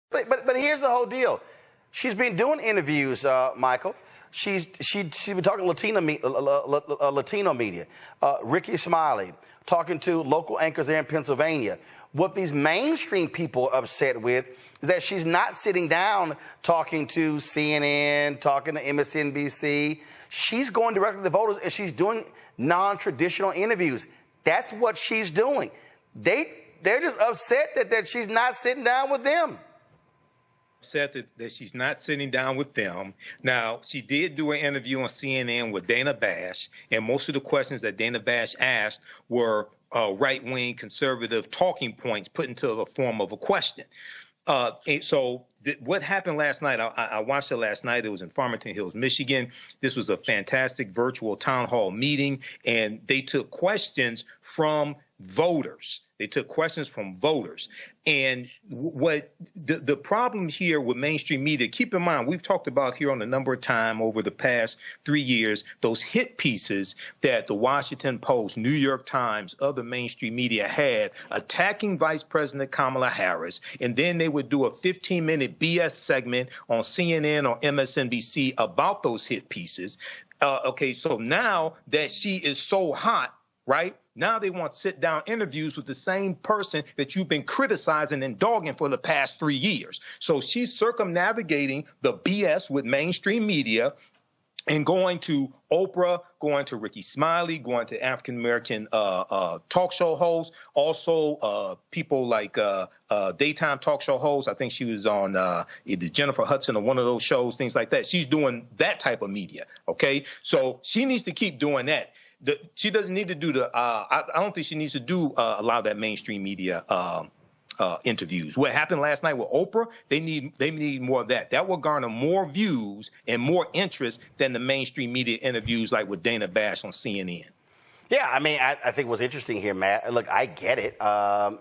But here's the whole deal. She's been doing interviews, Michael. She's been talking Latino media. Ricky Smiley talking to local anchors there in Pennsylvania. What these mainstream people are upset with is that she's not sitting down talking to CNN, talking to MSNBC. She's going directly to voters, and she's doing non-traditional interviews. That's what she's doing. They're just upset that she's not sitting down with them. Upset that she's not sitting down with them. Now, she did do an interview on CNN with Dana Bash, and most of the questions that Dana Bash asked were right-wing conservative talking points put into the form of a question. What happened last night, I watched it last night. It was in Farmington Hills, Michigan. This was a fantastic virtual town hall meeting, and they took questions from voters. And what the problem here with mainstream media, keep in mind, we've talked about here on a number of times over the past 3 years, those hit pieces that the Washington Post, New York Times, other mainstream media had attacking Vice President Kamala Harris. And then they would do a 15-minute BS segment on CNN or MSNBC about those hit pieces. So now that she is so hot, right? Now they want sit-down interviews with the same person that you've been criticizing and dogging for the past 3 years. So she's circumnavigating the BS with mainstream media and going to Oprah, going to Ricky Smiley, going to African-American talk show hosts, also people like daytime talk show hosts. I think she was on either Jennifer Hudson or one of those shows, things like that. She's doing that type of media, okay? So she needs to keep doing that. She doesn't need to do I don't think she needs to do a lot of that mainstream media interviews. What happened last night with Oprah, they need more of that. That will garner more views and more interest than the mainstream media interviews like with Dana Bash on CNN. Yeah, I mean, I think what's interesting here, Matt. Look, I get it. We're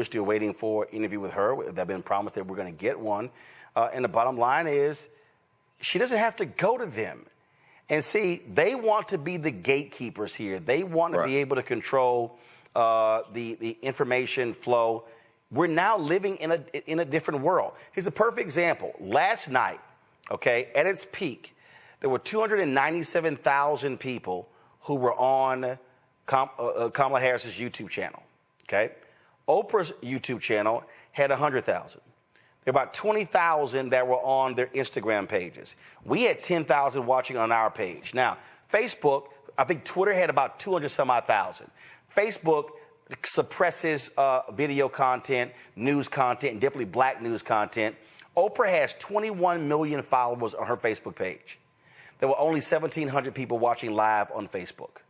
still waiting for an interview with her. They've been promised that we're going to get one, and the bottom line is, she doesn't have to go to them. And see, they want to be the gatekeepers here. They want to be able to control the information flow. We're now living in a different world. Here's a perfect example. Last night, okay, at its peak, there were 297,000 people who were on Kamala Harris's YouTube channel. Okay, Oprah's YouTube channel had 100,000. There were about 20,000 that were on their Instagram pages. We had 10,000 watching on our page. Now, Facebook, I think Twitter had about 200-some-odd thousand. Facebook suppresses video content, news content, and definitely black news content. Oprah has 21 million followers on her Facebook page. There were only 1,700 people watching live on Facebook.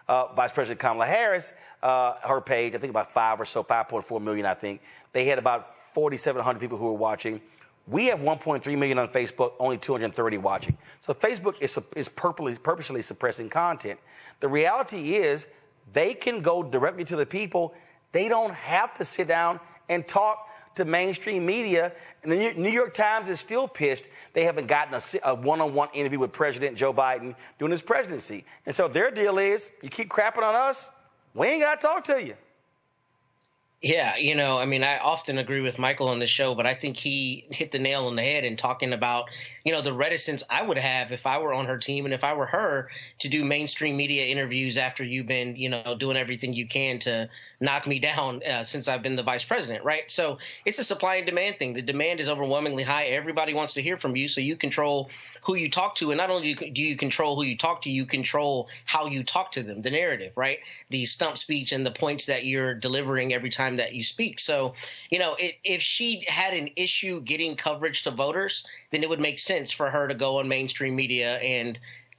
Vice President Kamala Harris, her page, I think about 5.4 million, I think. They had about 4,700 people who were watching. We have 1.3 million on Facebook, only 230 watching. So Facebook is purposely suppressing content. The reality is they can go directly to the people. They don't have to sit down and talk to mainstream media. And the New York Times is still pissed they haven't gotten a one-on-one interview with President Joe Biden during his presidency. And so their deal is, you keep crapping on us, we ain't got to talk to you. Yeah, I mean, I often agree with Michael on this show, but I think he hit the nail on the head in talking about, the reticence I would have if I were on her team and if I were her to do mainstream media interviews after you've been, doing everything you can to knock me down since I've been the vice president, right? So it's a supply and demand thing. The demand is overwhelmingly high. Everybody wants to hear from you, so you control who you talk to. And not only do you control who you talk to, you control how you talk to them, the narrative, right? The stump speech and the points that you're delivering every time that you speak. So, if she had an issue getting coverage to voters, then it would make sense for her to go on mainstream media and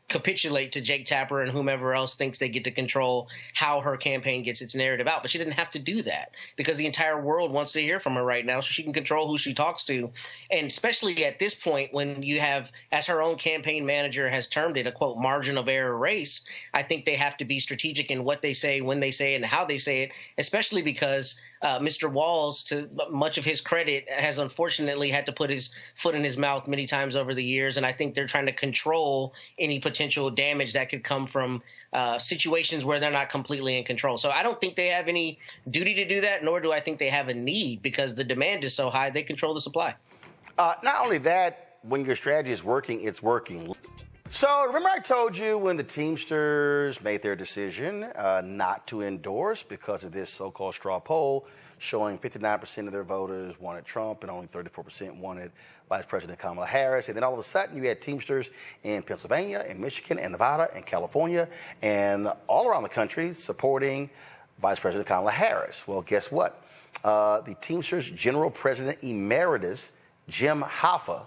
capitulate to Jake Tapper and whomever else thinks they get to control how her campaign gets its narrative out. But she didn't have to do that because the entire world wants to hear from her right now, so she can control who she talks to. And especially at this point when you have, as her own campaign manager has termed it, a quote, margin of error race, I think they have to be strategic in what they say, when they say it, and how they say it, especially because Mr. Walz, to much of his credit, has unfortunately had to put his foot in his mouth many times over the years. And I think they're trying to control any potential potential damage that could come from situations where they're not completely in control. So I don't think they have any duty to do that, nor do I think they have a need, because the demand is so high, they control the supply. Not only that, when your strategy is working, it's working. So remember I told you when the Teamsters made their decision not to endorse because of this so-called straw poll showing 59% of their voters wanted Trump and only 34% wanted Vice President Kamala Harris. And then all of a sudden you had Teamsters in Pennsylvania and Michigan and Nevada and California and all around the country supporting Vice President Kamala Harris. Well, guess what? The Teamsters General President Emeritus, Jim Hoffa,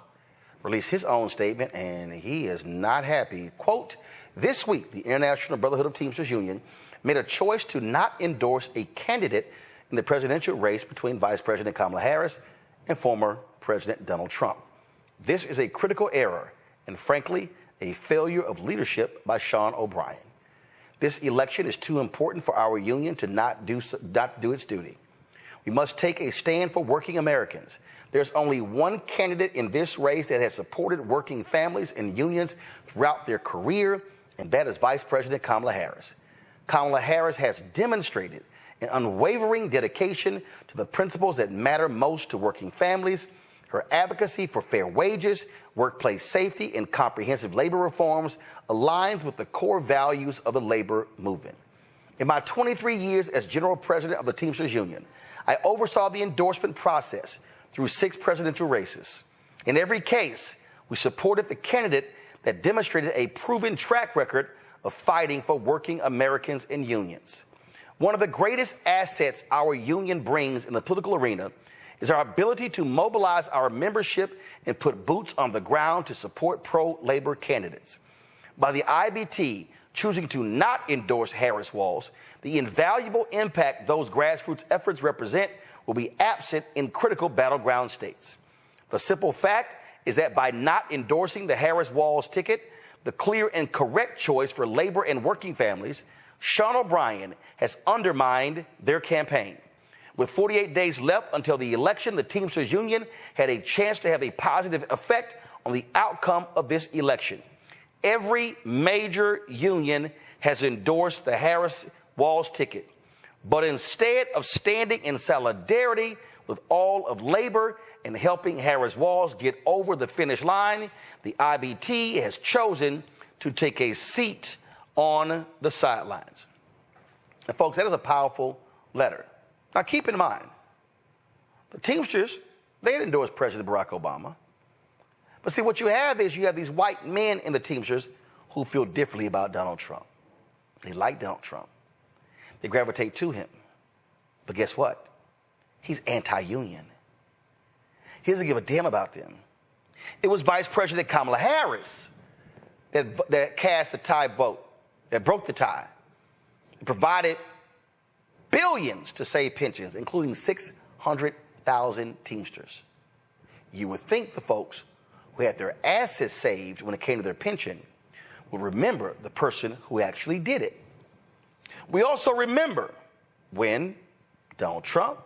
released his own statement, and he is not happy. Quote, this week, the International Brotherhood of Teamsters Union made a choice to not endorse a candidate in the presidential race between Vice President Kamala Harris and former President Donald Trump. This is a critical error and, frankly, a failure of leadership by Sean O'Brien. This election is too important for our union to not do its duty. We must take a stand for working Americans. There's only one candidate in this race that has supported working families and unions throughout their career, and that is Vice President Kamala Harris. Kamala Harris has demonstrated an unwavering dedication to the principles that matter most to working families. Her advocacy for fair wages, workplace safety, and comprehensive labor reforms aligns with the core values of the labor movement. In my 23 years as General President of the Teamsters Union, I oversaw the endorsement process through 6 presidential races. In every case, we supported the candidate that demonstrated a proven track record of fighting for working Americans and unions. One of the greatest assets our union brings in the political arena is our ability to mobilize our membership and put boots on the ground to support pro-labor candidates. By the IBT choosing to not endorse Harris-Walz, the invaluable impact those grassroots efforts represent will be absent in critical battleground states. The simple fact is that by not endorsing the Harris-Walz ticket, the clear and correct choice for labor and working families, Sean O'Brien has undermined their campaign. With 48 days left until the election, the Teamsters Union had a chance to have a positive effect on the outcome of this election. Every major union has endorsed the Harris-Walz ticket. But instead of standing in solidarity with all of labor and helping Harris-Walz get over the finish line, the IBT has chosen to take a seat on the sidelines. And folks, that is a powerful letter. Now keep in mind, the Teamsters, they had endorsed President Barack Obama. But see, what you have these white men in the Teamsters who feel differently about Donald Trump. They like Donald Trump. They gravitate to him. But guess what? He's anti-union. He doesn't give a damn about them. It was Vice President Kamala Harris that cast the tie vote, that broke the tie. It provided billions to save pensions, including 600,000 Teamsters. You would think the folks who had their assets saved when it came to their pension would remember the person who actually did it. We also remember when Donald Trump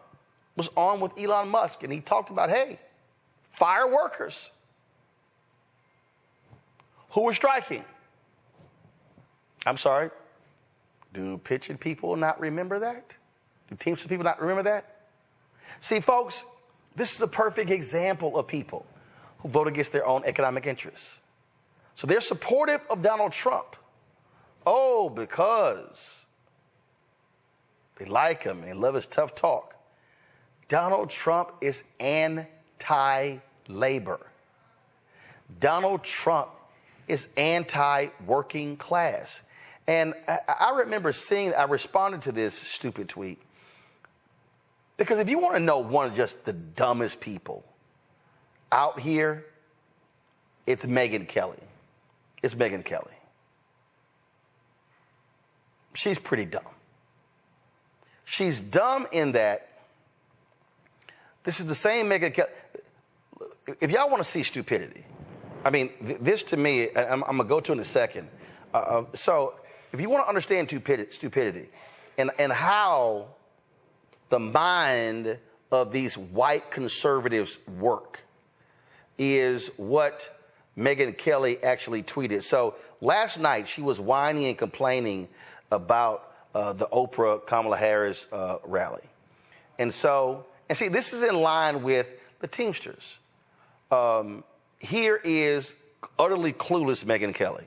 was on with Elon Musk and he talked about, hey, fire workers who were striking. I'm sorry, do pension people not remember that? Do Teamsters people not remember that? See, folks, this is a perfect example of people who vote against their own economic interests. So they're supportive of Donald Trump. Oh, because they like him and they love his tough talk. Donald Trump is anti-labor. Donald Trump is anti-working class. And I remember I responded to this stupid tweet. Because if you want to know one of just the dumbest people out here, it's Megyn Kelly. It's Megyn Kelly. She's pretty dumb. She's dumb in that this is the same Megyn Kelly. If y'all want to see stupidity, I mean, this to me, I'm going to go to in a second. So if you want to understand stupidity and how the mind of these white conservatives work, is what Megyn Kelly actually tweeted. So last night she was whining and complaining about the Oprah Kamala Harris rally. And see, this is in line with the Teamsters. Here is utterly clueless Megyn Kelly.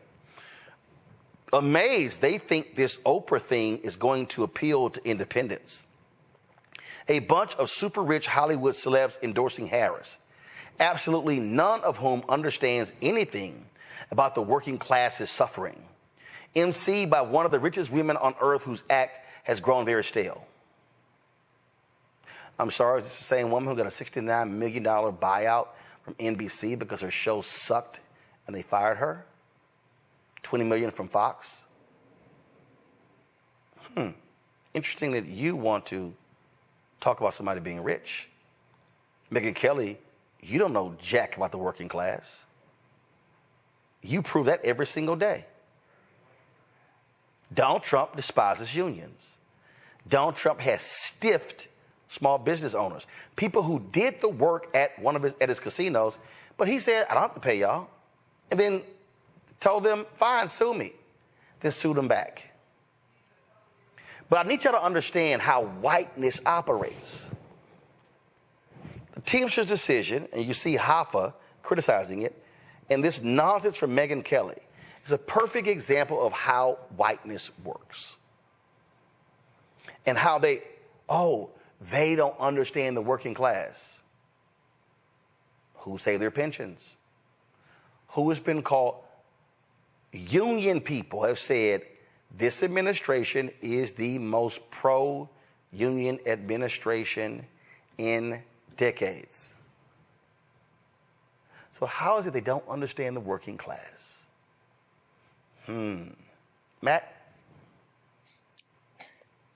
Amazed, they think this Oprah thing is going to appeal to independents. A bunch of super rich Hollywood celebs endorsing Harris, absolutely none of whom understands anything about the working class's suffering. emceed by one of the richest women on earth whose act has grown very stale. I'm sorry, is this the same woman who got a $69 million buyout from NBC because her show sucked and they fired her? $20 million from Fox? Interesting that you want to talk about somebody being rich. Megyn Kelly, you don't know jack about the working class. You prove that every single day. Donald Trump despises unions. Donald Trump has stiffed small business owners, people who did the work at his casinos, but he said, I don't have to pay y'all. And then told them, fine, sue me. Then sued them back. But I need y'all to understand how whiteness operates. The Teamsters decision, and you see Hoffa criticizing it, and this nonsense from Megyn Kelly is a perfect example of how whiteness works. And how they don't understand the working class. Who save their pensions? Who has been called? Union people have said this administration is the most pro-union administration in decades. So how is it they don't understand the working class? Matt?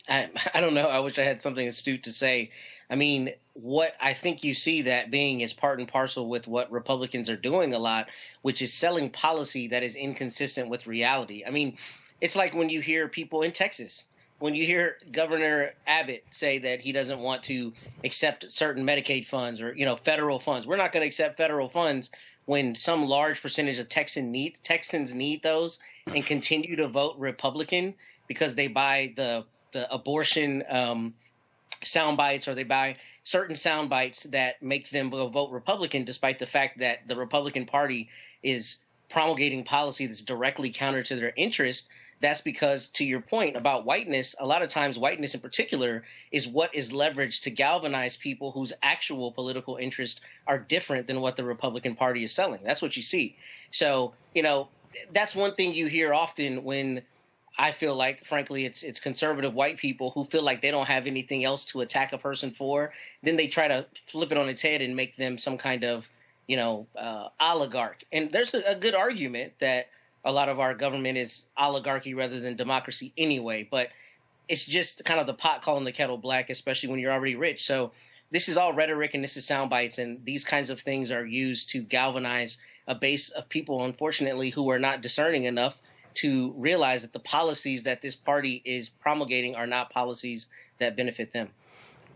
I don't know. I wish I had something astute to say. I mean, what I think you see that being is part and parcel with what Republicans are doing a lot, which is selling policy that is inconsistent with reality. I mean, it's like when you hear people in Texas, when you hear Governor Abbott say that he doesn't want to accept certain Medicaid funds or, federal funds. We're not going to accept federal funds when some large percentage of Texans need those and continue to vote Republican because they buy the abortion sound bites, or they buy certain sound bites that make them vote Republican, despite the fact that the Republican Party is promulgating policy that's directly counter to their interest. That's because, to your point about whiteness, a lot of times whiteness in particular is what is leveraged to galvanize people whose actual political interests are different than what the Republican Party is selling. That's what you see. So, that's one thing you hear often when I feel like, frankly, it's conservative white people who feel like they don't have anything else to attack a person for. Then they try to flip it on its head and make them some kind of, oligarch. And there's a good argument that a lot of our government is oligarchy rather than democracy anyway. But it's just kind of the pot calling the kettle black, especially when you're already rich. So this is all rhetoric and this is sound bites. And these kinds of things are used to galvanize a base of people, unfortunately, who are not discerning enough to realize that the policies that this party is promulgating are not policies that benefit them.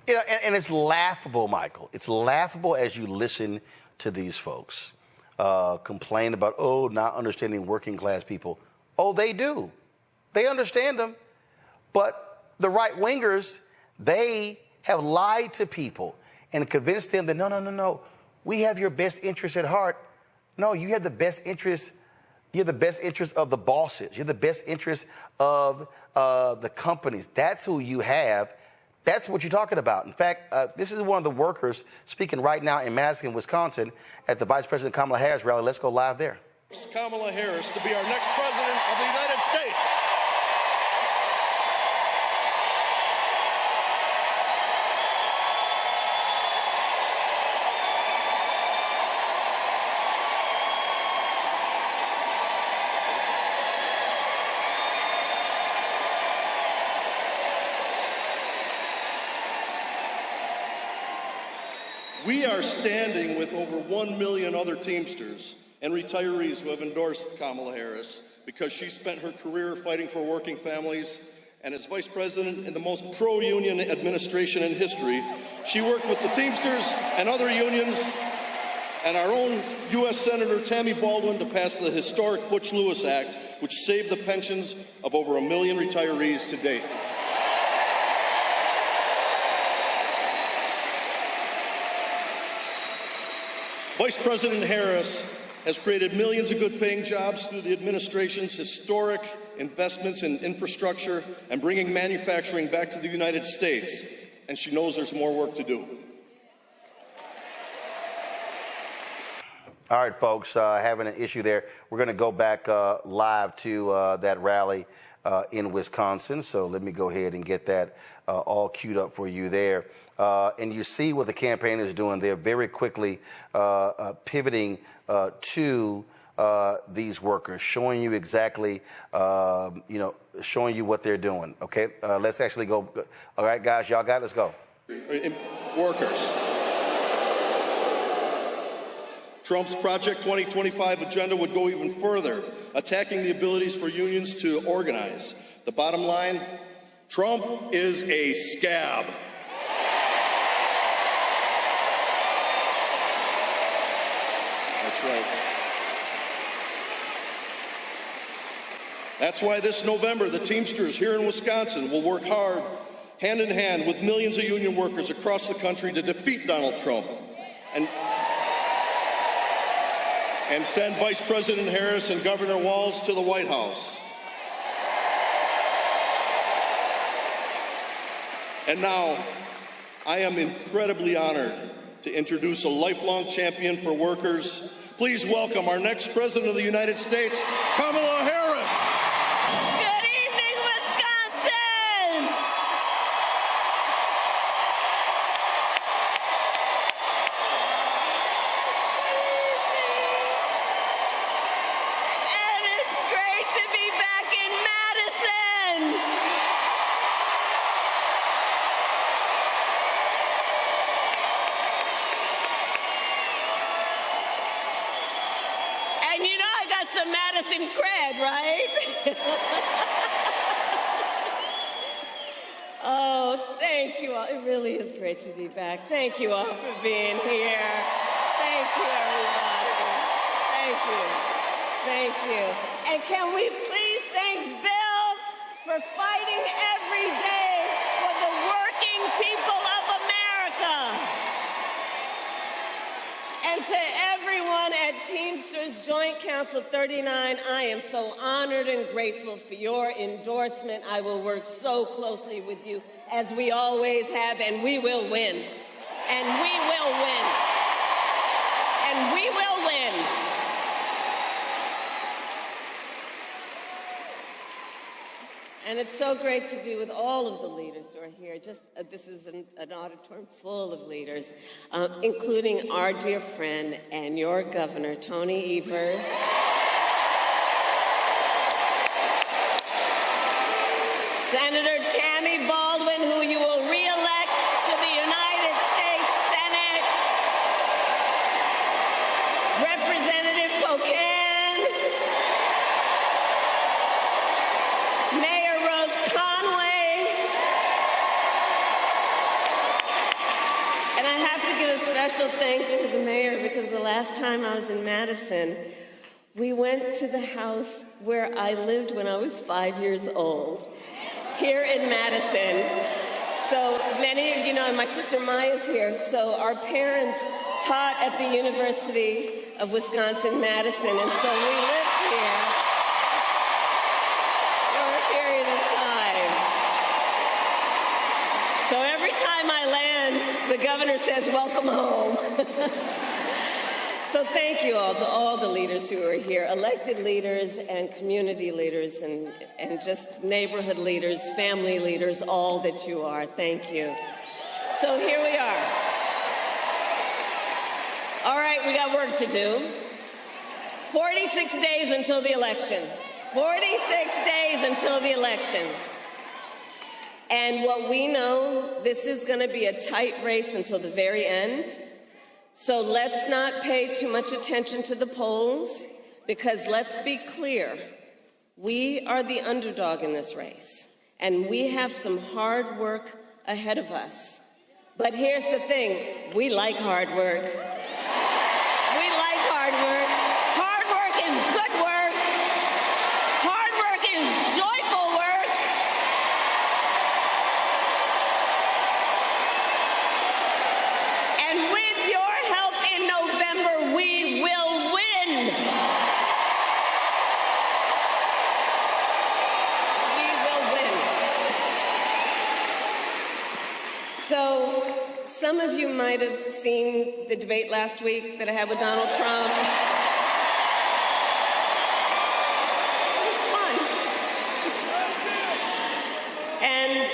And it's laughable, Michael. It's laughable as you listen to these folks complain about, not understanding working class people. They do. They understand them. But the right wingers, they have lied to people and convinced them that, no, we have your best interest at heart. No, you have the best interest. You're the best interest of the bosses. You're the best interest of the companies. That's who you have. That's what you're talking about. In fact, this is one of the workers speaking right now in Madison, Wisconsin, at the Vice President Kamala Harris rally. Let's go live there. Kamala Harris to be our next president of the United States. We are standing with over 1 million other Teamsters and retirees who have endorsed Kamala Harris because she spent her career fighting for working families, and as vice president in the most pro-union administration in history, she worked with the Teamsters and other unions and our own U.S. Senator Tammy Baldwin to pass the historic Butch-Lewis Act, which saved the pensions of over 1 million retirees to date. Vice President Harris has created millions of good-paying jobs through the administration's historic investments in infrastructure and bringing manufacturing back to the United States, and she knows there's more work to do. All right, folks, having an issue there. We're going to go back live to that rally in Wisconsin, so let me go ahead and get that all queued up for you there. And you see what the campaign is doing. They're very quickly pivoting to these workers, showing you exactly, showing you what they're doing. Okay, let's actually go. All right, guys, y'all got it? Let's go. Workers. Trump's Project 2025 agenda would go even further, attacking the abilities for unions to organize. The bottom line, Trump is a scab. That's right. That's why this November, the Teamsters here in Wisconsin will work hard, hand in hand with millions of union workers across the country to defeat Donald Trump and send Vice President Harris and Governor Walz to the White House. And now, I am incredibly honored to introduce a lifelong champion for workers. Please welcome our next President of the United States, Kamala Harris. Good evening, Wisconsin! And it's great to be back in Madison! And you know I got some Madison cred, right? Oh, thank you all. It really is great to be back. Thank you all for being here. Thank you, everybody. Thank you. Thank you. And can we please thank Bill for fighting every day for the working people of America? And to everyone at Teamsters Joint Council 39, I am so honored and grateful for your endorsement. I will work so closely with you as we always have, and we will win. And we will win. And we will win. And it's so great to be with all of the leaders who are here. This is an auditorium full of leaders, including our dear friend and your governor, Tony Evers. Senator Tammy Baldwin, who you will re-elect to the United States Senate. Representative Pocan. Mayor Rhodes Conway. And I have to give a special thanks to the mayor because the last time I was in Madison, we went to the house where I lived when I was 5 years old, here in Madison. So many of you know, and my sister Maya's here, so our parents taught at the University of Wisconsin-Madison, and so we lived here for a period of time. So every time I land, the governor says, "Welcome home." So thank you all to all the leaders who are here, elected leaders and community leaders and just neighborhood leaders, family leaders, all that you are. Thank you. So here we are. All right, we got work to do. 46 days until the election. 46 days until the election. And what we know, this is going to be a tight race until the very end. So let's not pay too much attention to the polls, because let's be clear, we are the underdog in this race, and we have some hard work ahead of us. But here's the thing, we like hard work. We So some of you might have seen the debate last week that I had with Donald Trump. It was fun. And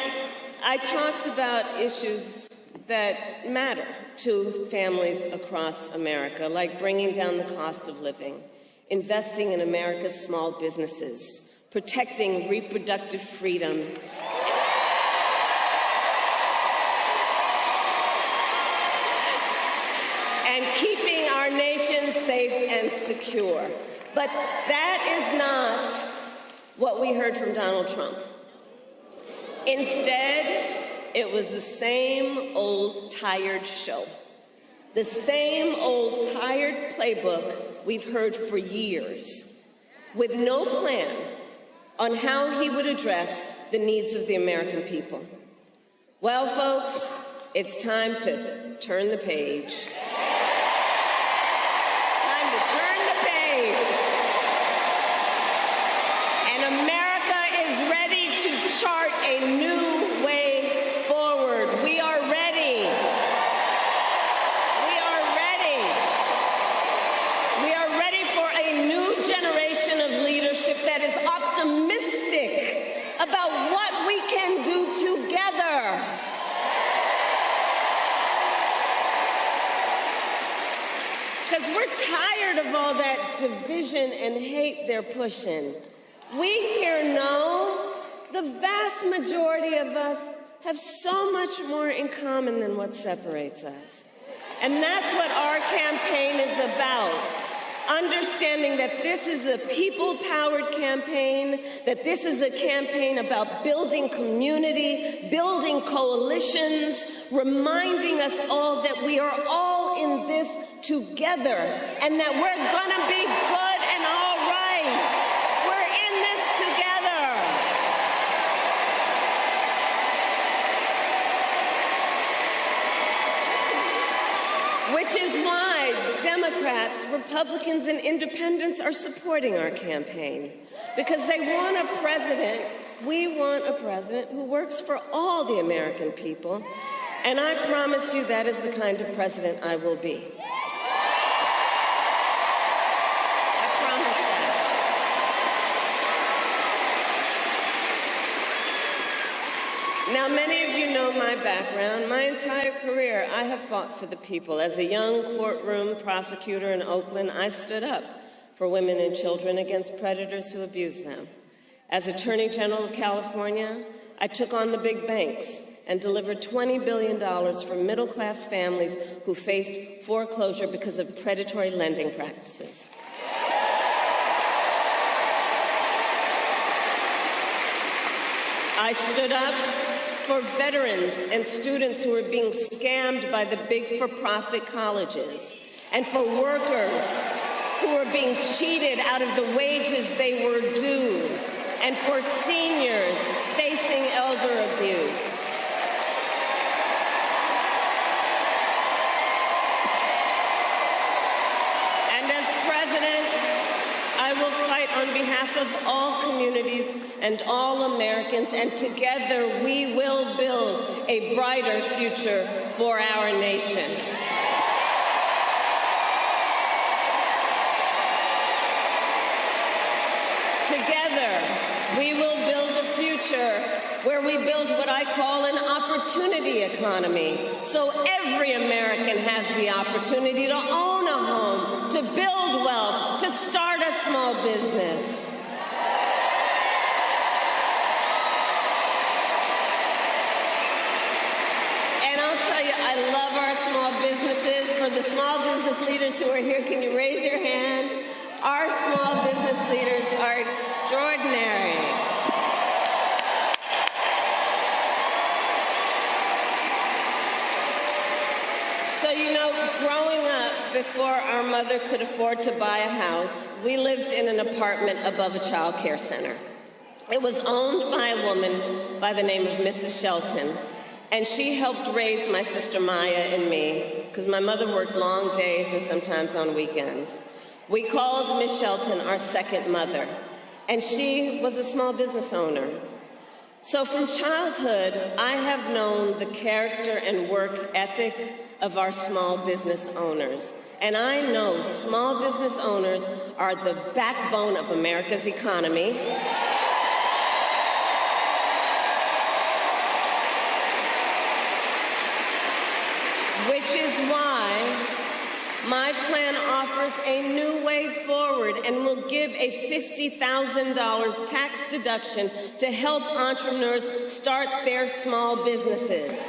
I talked about issues that matter to families across America, like bringing down the cost of living, investing in America's small businesses, protecting reproductive freedom, and keeping our nation safe and secure. But that is not what we heard from Donald Trump. Instead, it was the same old tired show, the same old tired playbook we've heard for years, with no plan on how he would address the needs of the American people. Well, folks, it's time to turn the page. Time to turn the page. And America is ready to chart a new way forward. We are ready. We are ready. We are ready for a new generation of leadership that is optimistic about what we can do together. Because we're tired of all that division and hate they're pushing. We here know the vast majority of us have so much more in common than what separates us. And that's what our campaign is about. Understanding that this is a people-powered campaign, that this is a campaign about building community, building coalitions, reminding us all that we are all in this together and that we're gonna be good and all right. We're in this together. Which is why Democrats, Republicans, and Independents are supporting our campaign. Because they want a president, we want a president who works for all the American people. And I promise you that is the kind of president I will be. I promise that. Now, many of you know my background. My entire career, I have fought for the people. As a young courtroom prosecutor in Oakland, I stood up for women and children against predators who abuse them. As Attorney General of California, I took on the big banks and delivered $20 billion for middle-class families who faced foreclosure because of predatory lending practices. I stood up for veterans and students who were being scammed by the big for-profit colleges, and for workers who were being cheated out of the wages they were due, and for seniors facing elder abuse. And as president, I will fight on behalf of all communities and all Americans, and together we will build a brighter future for our nation. Together, we will build a future where we build what I call an opportunity economy, so every American has the opportunity to own a home, to build wealth, to start a small business. And I'll tell you, I love our small businesses. For the small business leaders who are here, can you raise your hand? Our small business leaders are extraordinary. So, you know, growing up, before our mother could afford to buy a house, we lived in an apartment above a child care center. It was owned by a woman by the name of Mrs. Shelton, and she helped raise my sister Maya and me, because my mother worked long days and sometimes on weekends. We called Miss Shelton our second mother, and she was a small business owner. So from childhood, I have known the character and work ethic of our small business owners. And I know small business owners are the backbone of America's economy. Which is why my plan offers a new way forward and will give a $50,000 tax deduction to help entrepreneurs start their small businesses.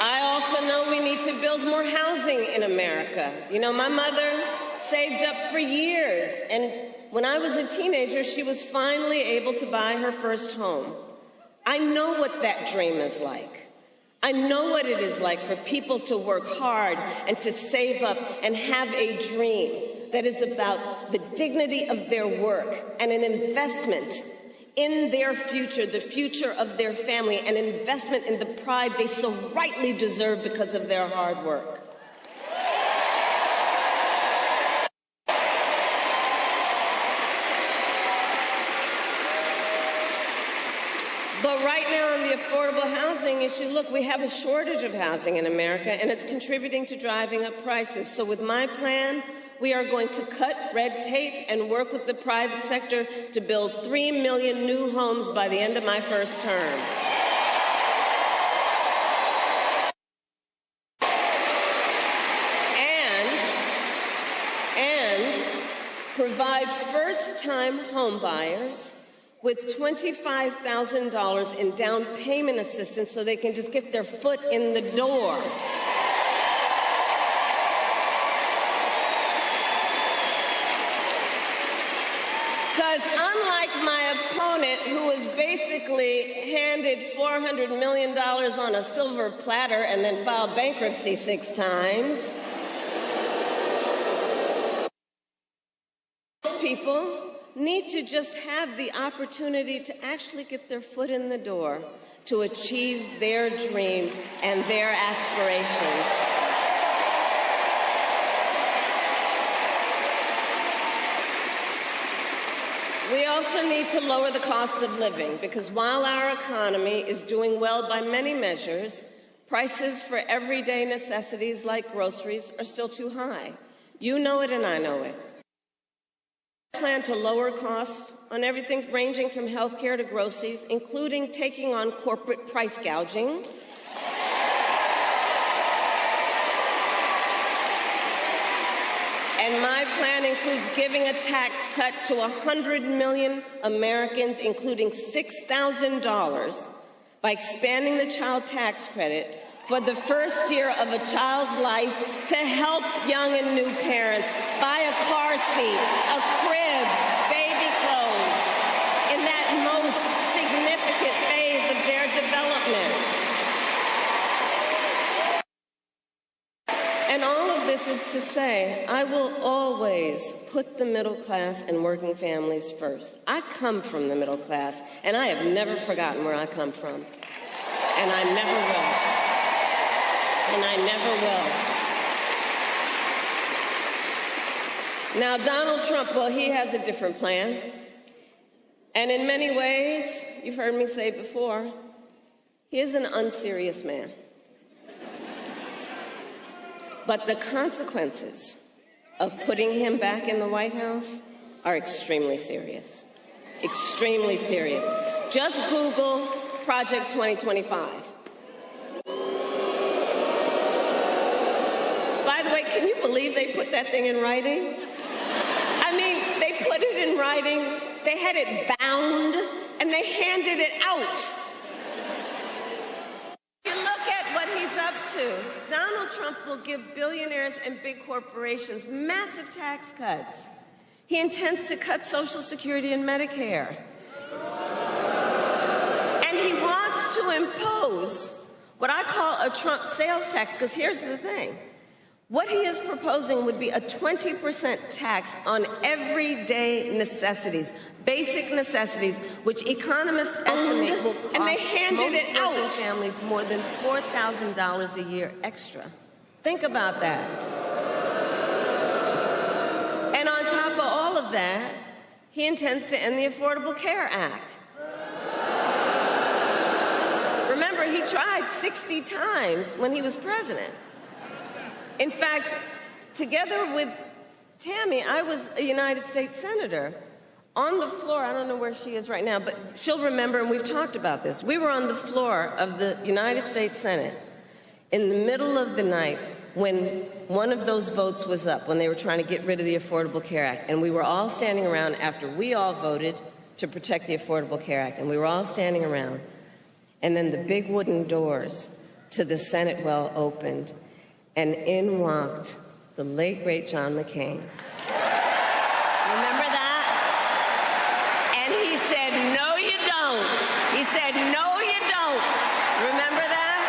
I also know we need to build more housing in America. You know, my mother saved up for years, and when I was a teenager, she was finally able to buy her first home. I know what that dream is like. I know what it is like for people to work hard and to save up and have a dream that is about the dignity of their work and an investment in their future, the future of their family, an investment in the pride they so rightly deserve because of their hard work. But right now on the affordable housing issue, look, we have a shortage of housing in America, and it's contributing to driving up prices. So with my plan, we are going to cut red tape and work with the private sector to build 3 million new homes by the end of my first term. And provide first-time home buyers with $25,000 in down payment assistance so they can just get their foot in the door. Because unlike my opponent, who was basically handed $400 million on a silver platter and then filed bankruptcy 6 times, most people need to just have the opportunity to actually get their foot in the door to achieve their dream and their aspirations. We also need to lower the cost of living, because while our economy is doing well by many measures, prices for everyday necessities like groceries are still too high. You know it and I know it. I plan to lower costs on everything ranging from health care to groceries, including taking on corporate price gouging. And my plan includes giving a tax cut to 100 million Americans, including $6,000, by expanding the child tax credit for the first year of a child's life to help young and new parents buy a car seat, a crib, baby clothes, in that most significant phase of their development. And all of this is to say, I will always put the middle class and working families first. I come from the middle class, and I have never forgotten where I come from. And I never will. And I never will. Now, Donald Trump, well, he has a different plan. And in many ways, you've heard me say before, he is an unserious man. But the consequences of putting him back in the White House are extremely serious. Extremely serious. Just Google Project 2025. By the way, can you believe they put that thing in writing? I mean, they put it in writing, they had it bound, and they handed it out. You look at what he's up to. Donald Trump will give billionaires and big corporations massive tax cuts. He intends to cut Social Security and Medicare. And he wants to impose what I call a Trump sales tax, because here's the thing. What he is proposing would be a 20% tax on everyday necessities, basic necessities, which economists estimate will cost most working families more than $4,000 a year extra. Think about that. of that, he intends to end the Affordable Care Act. Remember, he tried 60 times when he was president. In fact, together with Tammy, I was a United States Senator on the floor. I don't know where she is right now, but she'll remember, and we've talked about this. We were on the floor of the United States Senate in the middle of the night when one of those votes was up, when they were trying to get rid of the Affordable Care Act. And we were all standing around after we all voted to protect the Affordable Care Act. And we were all standing around. And then the big wooden doors to the Senate well opened, and in walked the late, great John McCain. Remember that? And he said, no, you don't. He said, no, you don't. Remember that?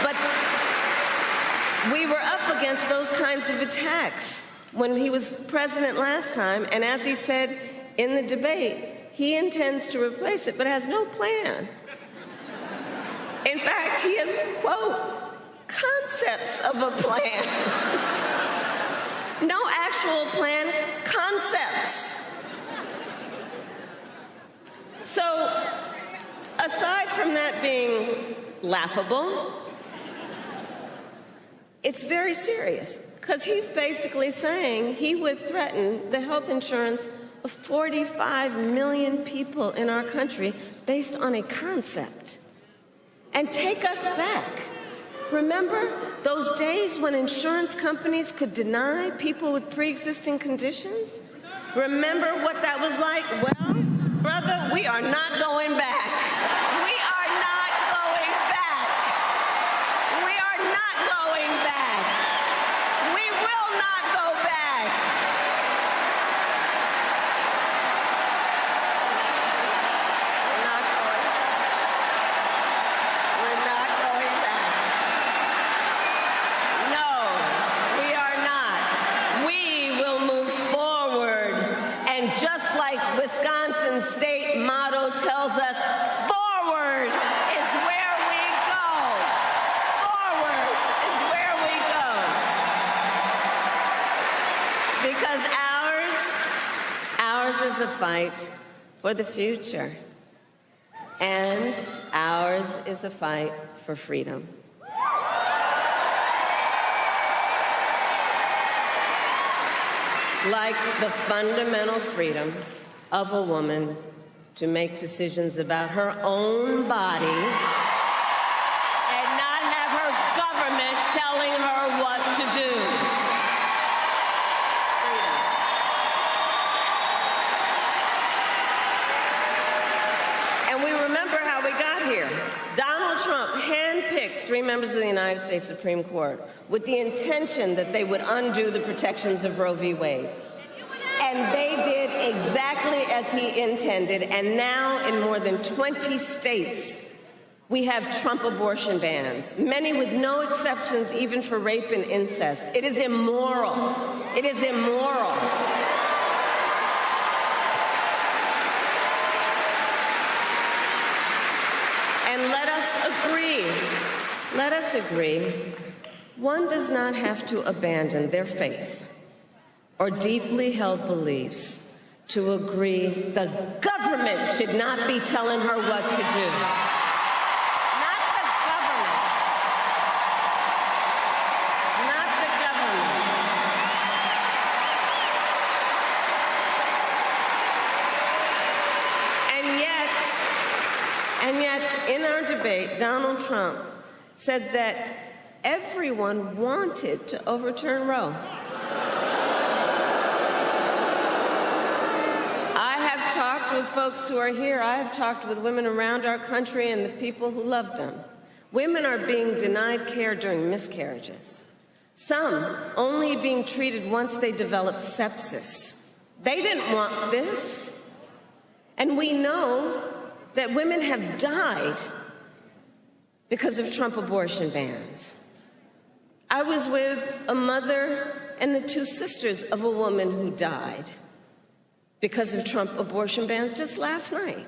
But we were up against those kinds of attacks when he was president last time, and as he said in the debate, he intends to replace it, but has no plan. In fact, he has, quote, concepts of a plan. No actual plan, concepts. So, aside from that being laughable, it's very serious, because he's basically saying he would threaten the health insurance of 45 million people in our country based on a concept. And take us back. Remember those days when insurance companies could deny people with pre-existing conditions? Remember what that was like? Well, brother, we are not going back. We are not going back. We are not going back. We will not go back. We're not going back. We're not going back. No, we are not. We will move forward. And just like Wisconsin's state motto tells us, forward is where we go. Forward is where we go. Because ours is a fight for the future. And ours is a fight for freedom. Like the fundamental freedom of a woman to make decisions about her own body and not have her government telling her what to do. Freedom. And we remember how we got here. Donald Trump handpicked 3 members of the United States Supreme Court with the intention that they would undo the protections of Roe v. Wade. And they did exactly as he intended. And now in more than 20 states, we have Trump abortion bans, many with no exceptions even for rape and incest. It is immoral. It is immoral. And let us agree, one does not have to abandon their faith or deeply held beliefs to agree the government should not be telling her what to do. Not the government. Not the government. And yet, in our debate, Donald Trump said that everyone wanted to overturn Roe. I have talked with folks who are here. I have talked with women around our country and the people who love them. Women are being denied care during miscarriages. Some only being treated once they develop sepsis. They didn't want this. And we know that women have died because of Trump abortion bans. I was with a mother and the 2 sisters of a woman who died because of Trump abortion bans just last night.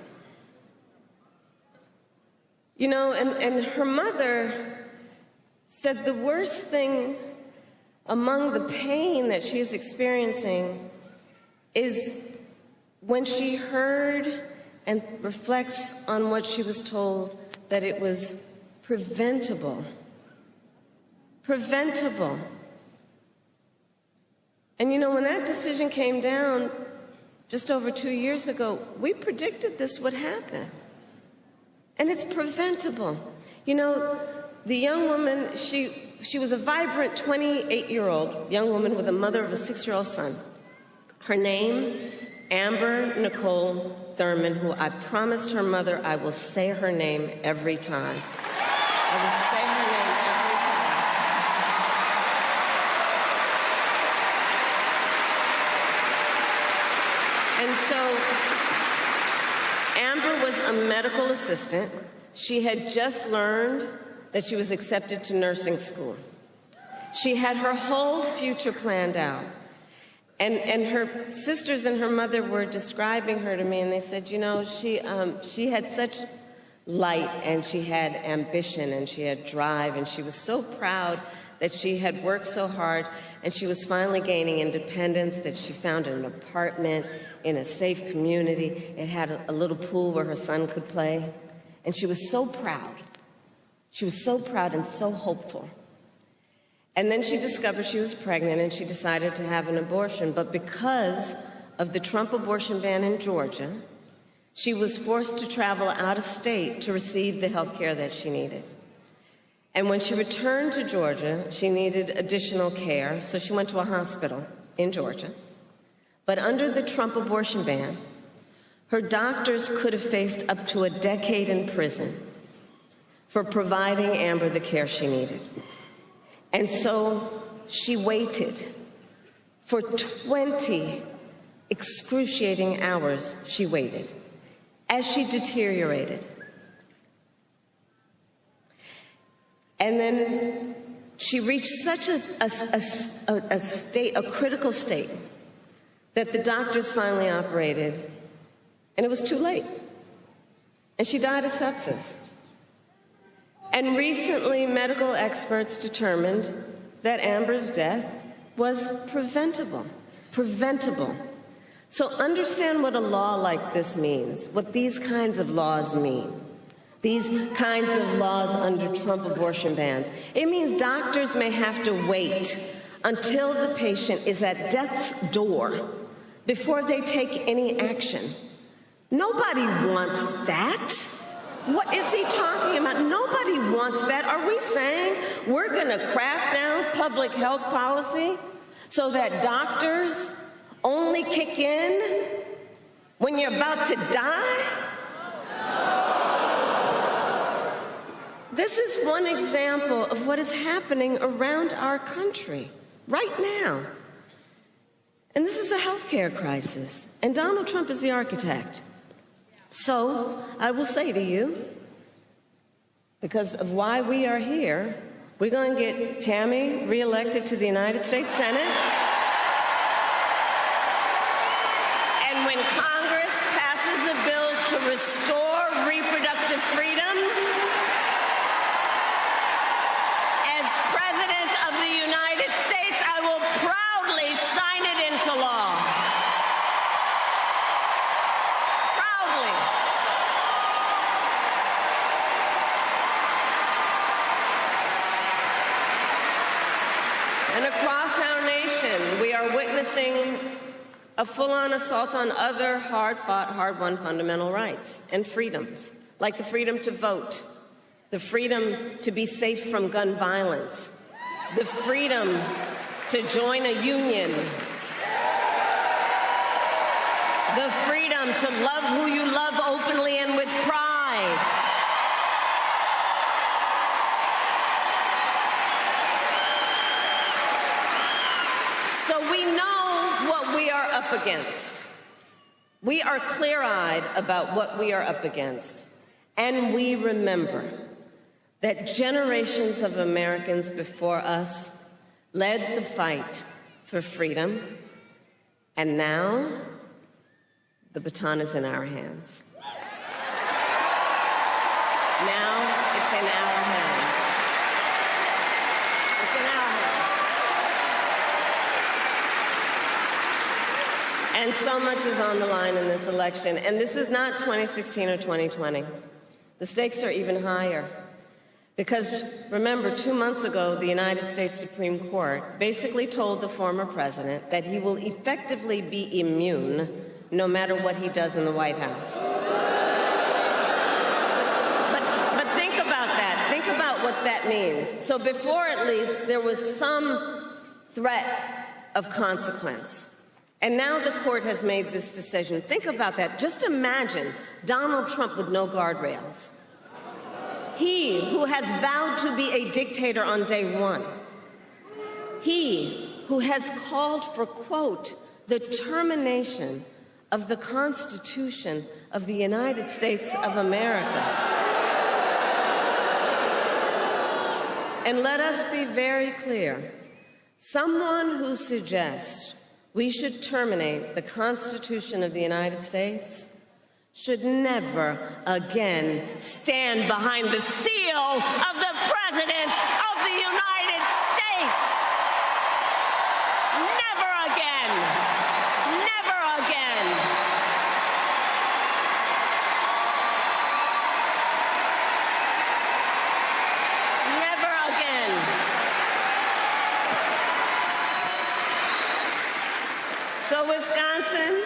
You know, and her mother said the worst thing among the pain that she is experiencing is when she heard and reflects on what she was told, that it was preventable. Preventable. And you know, when that decision came down just over 2 years ago, we predicted this would happen. And it's preventable. You know, the young woman, she was a vibrant 28-year-old young woman with a mother of a 6-year-old son. Her name, Amber Nicole Thurman, who I promised her mother I will say her name every time. I will say her name every time. And so Amber was a medical assistant. She had just learned that she was accepted to nursing school. She had her whole future planned out. And her sisters and her mother were describing her to me, and they said, you know, she had such light, and she had ambition, and she had drive, and she was so proud that she had worked so hard, and she was finally gaining independence, that she found an apartment in a safe community. It had a little pool where her son could play, and she was so proud. She was so proud and so hopeful. And then she discovered she was pregnant, and she decided to have an abortion. But because of the Trump abortion ban in Georgia, she was forced to travel out of state to receive the health care that she needed. And when she returned to Georgia, she needed additional care, so she went to a hospital in Georgia. But under the Trump abortion ban, her doctors could have faced up to a decade in prison for providing Amber the care she needed. And so she waited for 20 excruciating hours. She waited as she deteriorated. And then she reached such a critical state that the doctors finally operated, and it was too late. And she died of sepsis. And recently, medical experts determined that Amber's death was preventable. Preventable. So understand what a law like this means, what these kinds of laws mean. These kinds of laws under Trump abortion bans. It means doctors may have to wait until the patient is at death's door before they take any action. Nobody wants that. What is he talking about? Nobody wants that. Are we saying we're going to craft down public health policy so that doctors only kick in when you're about to die? This is one example of what is happening around our country right now. And this is a healthcare crisis. And Donald Trump is the architect. So I will say to you, because of why we are here, we're going to get Tammy reelected to the United States Senate. And when Congress passes a bill to restore reproductive freedom, as President of the United States, I will proudly sign it into law. And across our nation, we are witnessing a full-on assault on other hard-fought, hard-won fundamental rights and freedoms, like the freedom to vote, the freedom to be safe from gun violence, the freedom to join a union, the freedom to love who you love openly and with pride. So we know what we are up against. We are clear-eyed about what we are up against. And we remember that generations of Americans before us led the fight for freedom. And now the baton is in our hands. Now it's in our hands. And so much is on the line in this election. And this is not 2016 or 2020. The stakes are even higher. Because remember, 2 months ago, the United States Supreme Court basically told the former president that he will effectively be immune no matter what he does in the White House. But think about that. Think about what that means. So before, at least, there was some threat of consequence. And now the court has made this decision. Think about that. Just imagine Donald Trump with no guardrails. He who has vowed to be a dictator on day one. He who has called for, quote, the termination of the Constitution of the United States of America. And let us be very clear. Someone who suggests we should terminate the Constitution of the United States should never again stand behind the seal of the President of the United States. Never again. Never again. Never again. So, Wisconsin,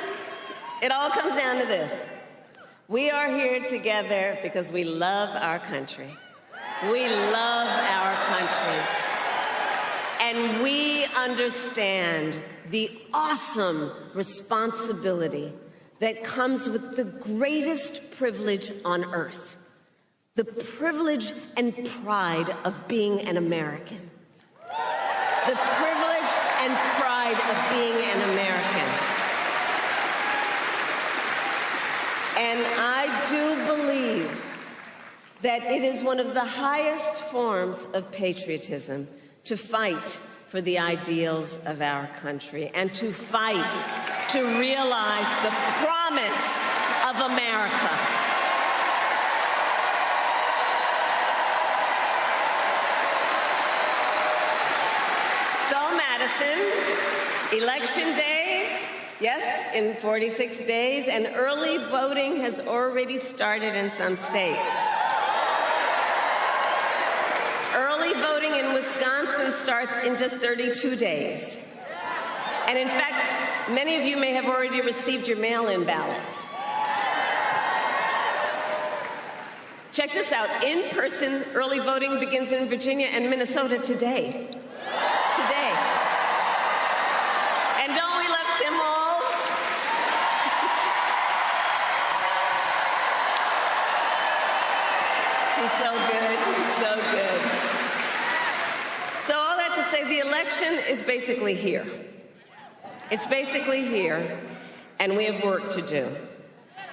it all comes down to this. We are here together because we love our country. We love our country. And we understand the awesome responsibility that comes with the greatest privilege on earth, the privilege and pride of being an American. The privilege and pride of being an American. And I do believe that it is one of the highest forms of patriotism to fight for the ideals of our country and to fight to realize the promise of America. So, Madison, Election Day, yes, in 46 days, and early voting has already started in some states. Early voting in Wisconsin starts in just 32 days. And in fact, many of you may have already received your mail-in ballots. Check this out. In-person early voting begins in Virginia and Minnesota today. Today. And don't we love Tim Walz? He's so good. He's so good. So all that to say, the election is basically here. It's basically here, and we have work to do.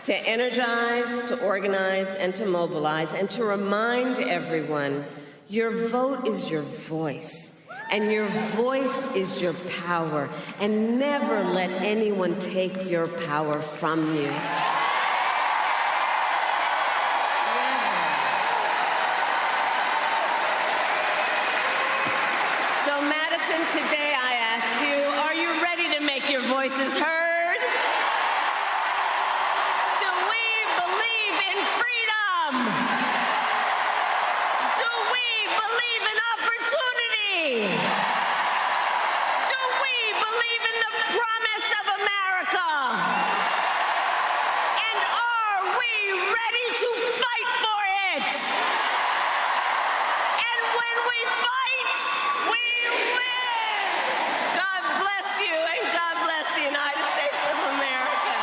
To energize, to organize, and to mobilize, and to remind everyone, your vote is your voice, and your voice is your power, and never let anyone take your power from you. So, Madison, today I ask you, are you ready to make your voices heard? Do we believe in freedom? Do we believe in opportunity? Do we believe in the promise of America? And are we ready to fight for it? And when we fight, we win. God bless you, and God bless the United States of America.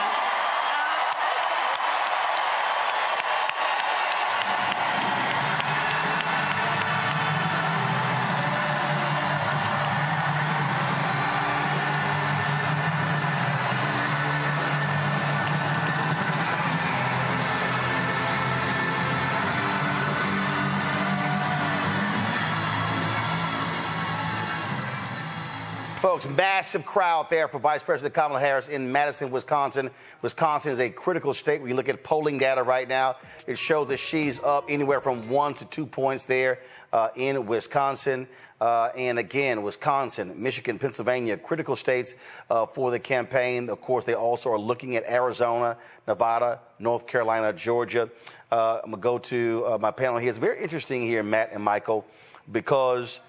folks, massive crowd there for Vice President Kamala Harris in Madison, Wisconsin. Wisconsin is a critical state. When you look at polling data right now, it shows that she's up anywhere from 1 to 2 points there in Wisconsin. And again, Wisconsin, Michigan, Pennsylvania, critical states for the campaign. Of course, they also are looking at Arizona, Nevada, North Carolina, Georgia. I'm going to go to my panel here. It's very interesting here, Matt and Michael, because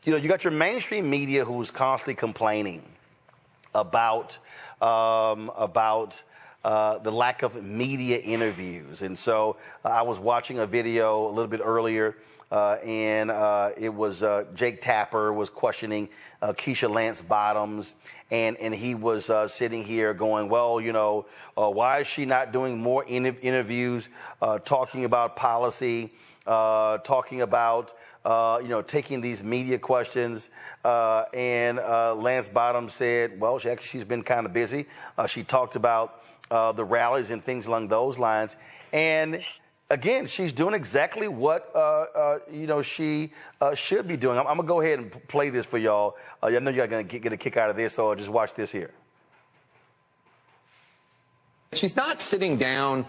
you know, you got your mainstream media who's constantly complaining about the lack of media interviews. And so I was watching a video a little bit earlier, and it was Jake Tapper was questioning Keisha Lance Bottoms, and he was sitting here going, well, you know, why is she not doing more interviews, talking about policy, talking about you know, taking these media questions, and Lance Bottoms said, well, she's been kind of busy. She talked about the rallies and things along those lines. And again, she's doing exactly what, you know, she should be doing. I'm going to go ahead and play this for y'all. I know you're going to get a kick out of this, so just watch this here. She's not sitting down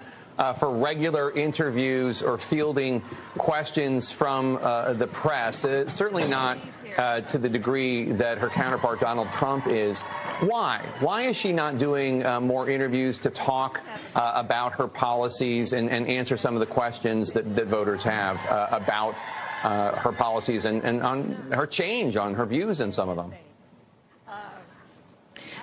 for regular interviews or fielding questions from the press, certainly not to the degree that her counterpart Donald Trump is. Why? Why is she not doing more interviews to talk about her policies and answer some of the questions that voters have about her policies and on her change, on her views in some of them?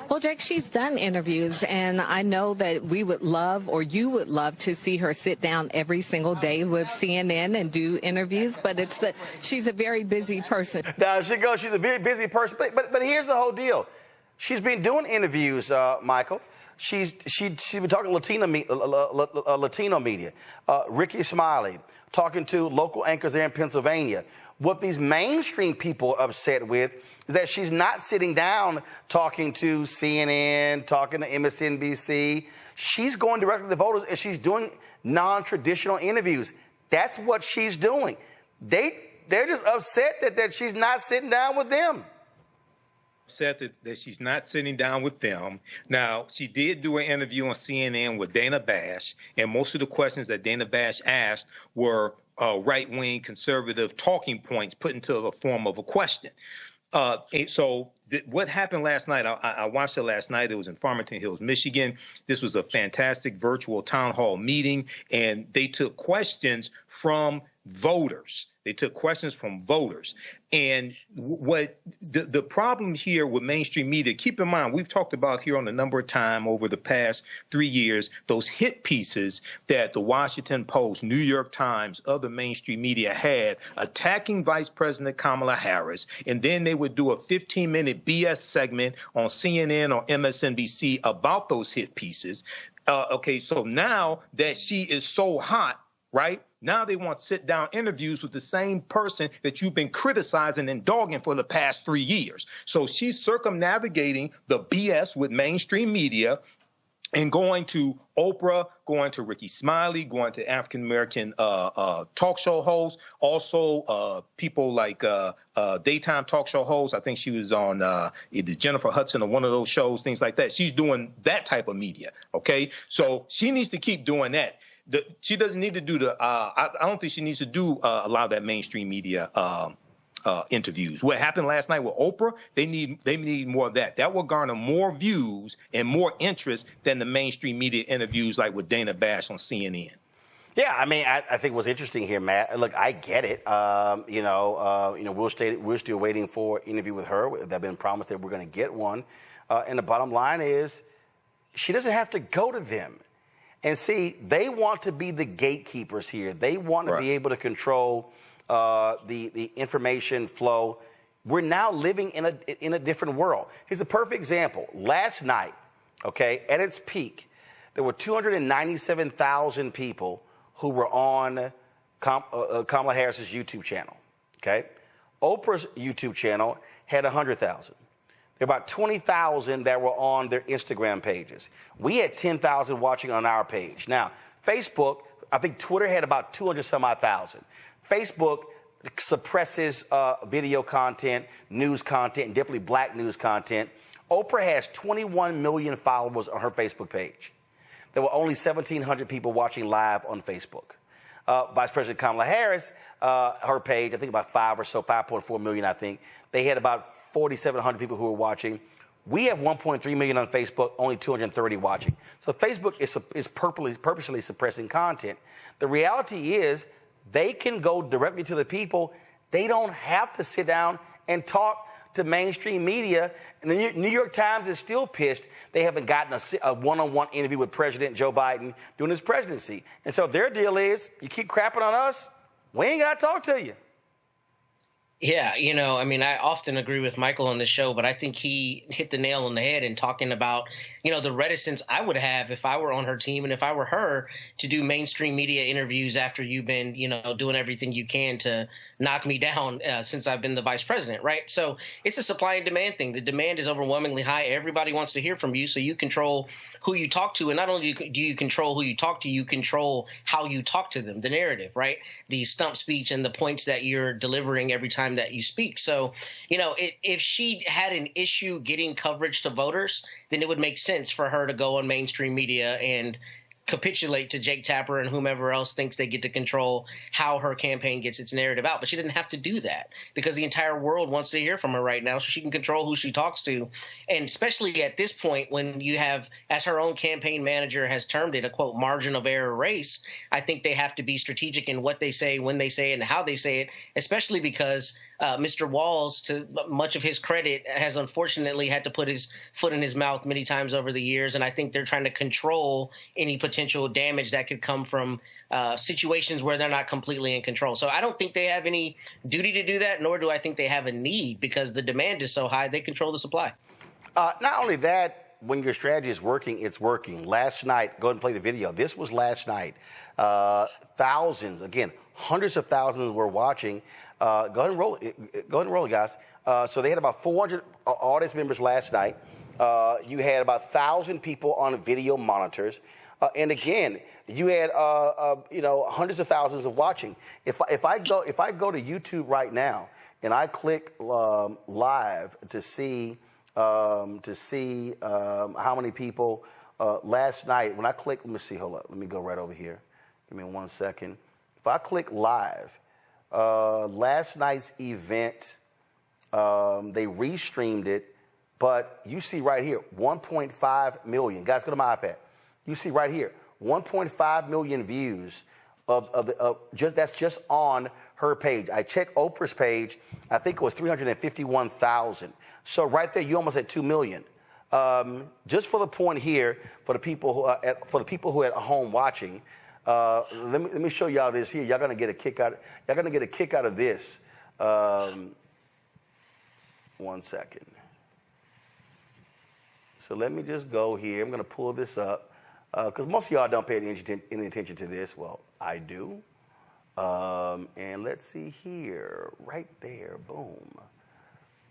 Well, Jake, she's done interviews, and I know that we would love, or you would love, to see her sit down every single day with CNN and do interviews, but she's a very busy person. Now, she's a very busy person, but here's the whole deal. She's been doing interviews, Michael. She's been talking Latino media, Ricky Smiley, talking to local anchors there in Pennsylvania. What these mainstream people are upset with is that she's not sitting down talking to CNN, talking to MSNBC. She's going directly to voters, and she's doing non-traditional interviews. That's what she's doing. They're just upset that she's not sitting down with them. Upset that she's not sitting down with them. Now, she did do an interview on CNN with Dana Bash, and most of the questions that Dana Bash asked were right-wing conservative talking points put into the form of a question. So what happened last night, I watched it last night. It was in Farmington Hills, Michigan. This was a fantastic virtual town hall meeting, and they took questions from voters. And what the problem here with mainstream media, keep in mind, we've talked about here on a number of times over the past 3 years, those hit pieces that the Washington Post, New York Times, other mainstream media had attacking Vice President Kamala Harris. And then they would do a 15-minute BS segment on CNN or MSNBC about those hit pieces. Okay, so now that she is so hot, right? Now they want sit-down interviews with the same person that you've been criticizing and dogging for the past 3 years. So she's circumnavigating the BS with mainstream media and going to Oprah, going to Ricky Smiley, going to African-American talk show hosts, also people like daytime talk show hosts. I think she was on either Jennifer Hudson or one of those shows, things like that. She's doing that type of media, okay? So she needs to keep doing that. She doesn't need to do I don't think she needs to do a lot of that mainstream media interviews. What happened last night with Oprah, they need more of that. That will garner more views and more interest than the mainstream media interviews like with Dana Bash on CNN. Yeah, I mean, I think what's interesting here, Matt. Look, I get it. You know, we're still waiting for an interview with her. They've been promised that we're going to get one, and the bottom line is, she doesn't have to go to them. And see, they want to be the gatekeepers here. They want to be able to control the information flow. We're now living in a different world. Here's a perfect example. Last night, okay, at its peak, there were 297,000 people who were on Kamala Harris's YouTube channel. Okay, Oprah's YouTube channel had 100,000. There were about 20,000 that were on their Instagram pages. We had 10,000 watching on our page. Now, Facebook, I think Twitter had about 200 some odd thousand. Facebook suppresses video content, news content, and definitely black news content. Oprah has 21 million followers on her Facebook page. There were only 1,700 people watching live on Facebook. Vice President Kamala Harris, her page, I think about 5.4 million, I think. They had about 4,700 people who were watching. We have 1.3 million on Facebook, only 230 watching. So Facebook is purposely suppressing content. The reality is they can go directly to the people. They don't have to sit down and talk to mainstream media. And the New York Times is still pissed they haven't gotten a one-on-one interview with President Joe Biden during his presidency. And so their deal is, you keep crapping on us, we ain't got to talk to you. Yeah, I often agree with Michael on this show, but I think he hit the nail on the head in talking about, the reticence I would have if I were on her team and if I were her to do mainstream media interviews after you've been, doing everything you can to knock me down since I've been the vice president, right? So it's a supply and demand thing. The demand is overwhelmingly high. Everybody wants to hear from you, so you control who you talk to. And not only do you control who you talk to, you control how you talk to them, the narrative, right? The stump speech and the points that you're delivering every time that you speak. So, if she had an issue getting coverage to voters, then it would make sense for her to go on mainstream media and capitulate to Jake Tapper and whomever else thinks they get to control how her campaign gets its narrative out. But she didn't have to do that because the entire world wants to hear from her right now, so she can control who she talks to. And especially at this point when you have, as her own campaign manager has termed it, a quote, margin of error race, I think they have to be strategic in what they say, when they say it, and how they say it, especially because Mr. Walz, to much of his credit, has unfortunately had to put his foot in his mouth many times over the years. And I think they're trying to control any potential damage that could come from situations where they're not completely in control. So I don't think they have any duty to do that, nor do I think they have a need, because the demand is so high, they control the supply. Not only that, when your strategy is working, it's working. Last night, go ahead and play the video. This was last night. Thousands, again, hundreds of thousands were watching. Go ahead and roll it. Go ahead and roll it, guys. So they had about 400 audience members last night. You had about 1,000 people on video monitors. And again, you had hundreds of thousands of watching. If I go to YouTube right now and I click live to see how many people last night, when I click, let me see, hold up, let me go right over here. Give me 1 second. If I click live, last night's event, they restreamed it, but you see right here, 1.5 million. Guys, go to my iPad. You see right here, 1.5 million views that's just on her page. I checked Oprah's page. I think it was 351,000. So right there, you almost at 2 million. Just for the point here, for the people who are at home watching, let me show y'all this here. Y'all gonna get a kick out. Y'all gonna get a kick out of this. 1 second. So let me just go here. I'm gonna pull this up because most of y'all don't pay any attention to this. Well, I do. And let's see here, right there, boom.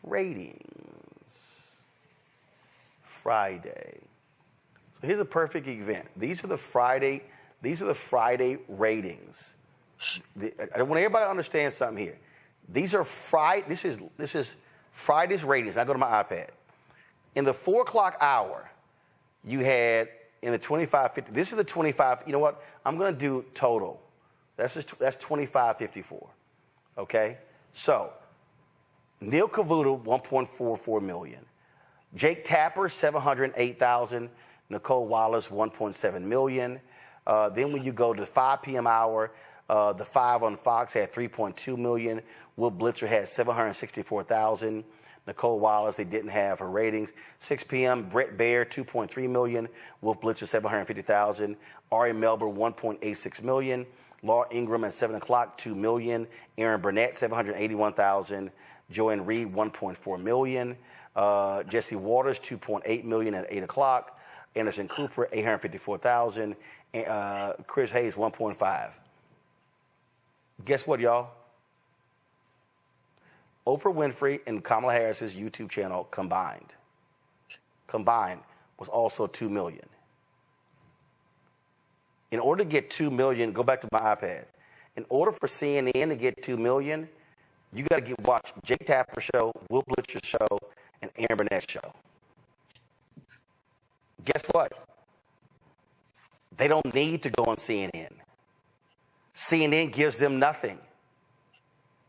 Ratings. Friday. So here's a perfect event. These are the Friday ratings. I want everybody to understand something here. These are This is Friday's ratings. I go to my iPad. In the 4 o'clock hour, you had in the 25-50. This is the 25. You know what? I'm going to do total. That's 25-54. Okay. So Neil Cavuto, 1.44 million. Jake Tapper, 708,000. Nicole Wallace, 1.7 million. Then when you go to the 5 p.m. hour, the 5 on Fox had 3.2 million. Will Blitzer had 764,000. Nicole Wallace, they didn't have her ratings. 6 p.m., Brett Baer, 2.3 million. Wolf Blitzer, 750,000. Ari Melber, 1.86 million. Laura Ingraham at 7 o'clock, 2 million. Aaron Burnett, 781,000. Joanne Reed, 1.4 million. Jesse Waters, 2.8 million at 8 o'clock. Anderson Cooper, 854,000. Chris Hayes, 1.5. Guess what, y'all? Oprah Winfrey and Kamala Harris's YouTube channel combined was also 2 million. In order to get 2 million, go back to my iPad. In order for CNN to get 2 million, you got to watch Jake Tapper's show, Will Blitzer's show, and Aaron Burnett's show. Guess what? They don't need to go on CNN. CNN gives them nothing.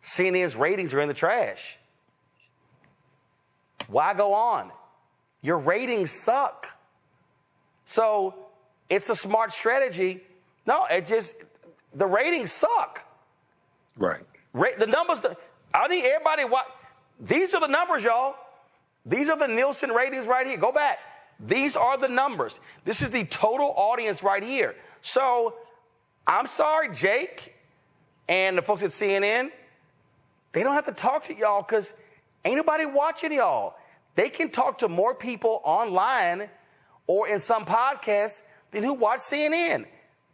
CNN's ratings are in the trash. Why go on? Your ratings suck. So it's a smart strategy. No, the ratings suck. Right. The numbers, I need everybody watch. These are the numbers, y'all. These are the Nielsen ratings right here. Go back. These are the numbers. This is the total audience right here. So I'm sorry, Jake and the folks at CNN, they don't have to talk to y'all because ain't nobody watching y'all. They can talk to more people online or in some podcast than who watch CNN.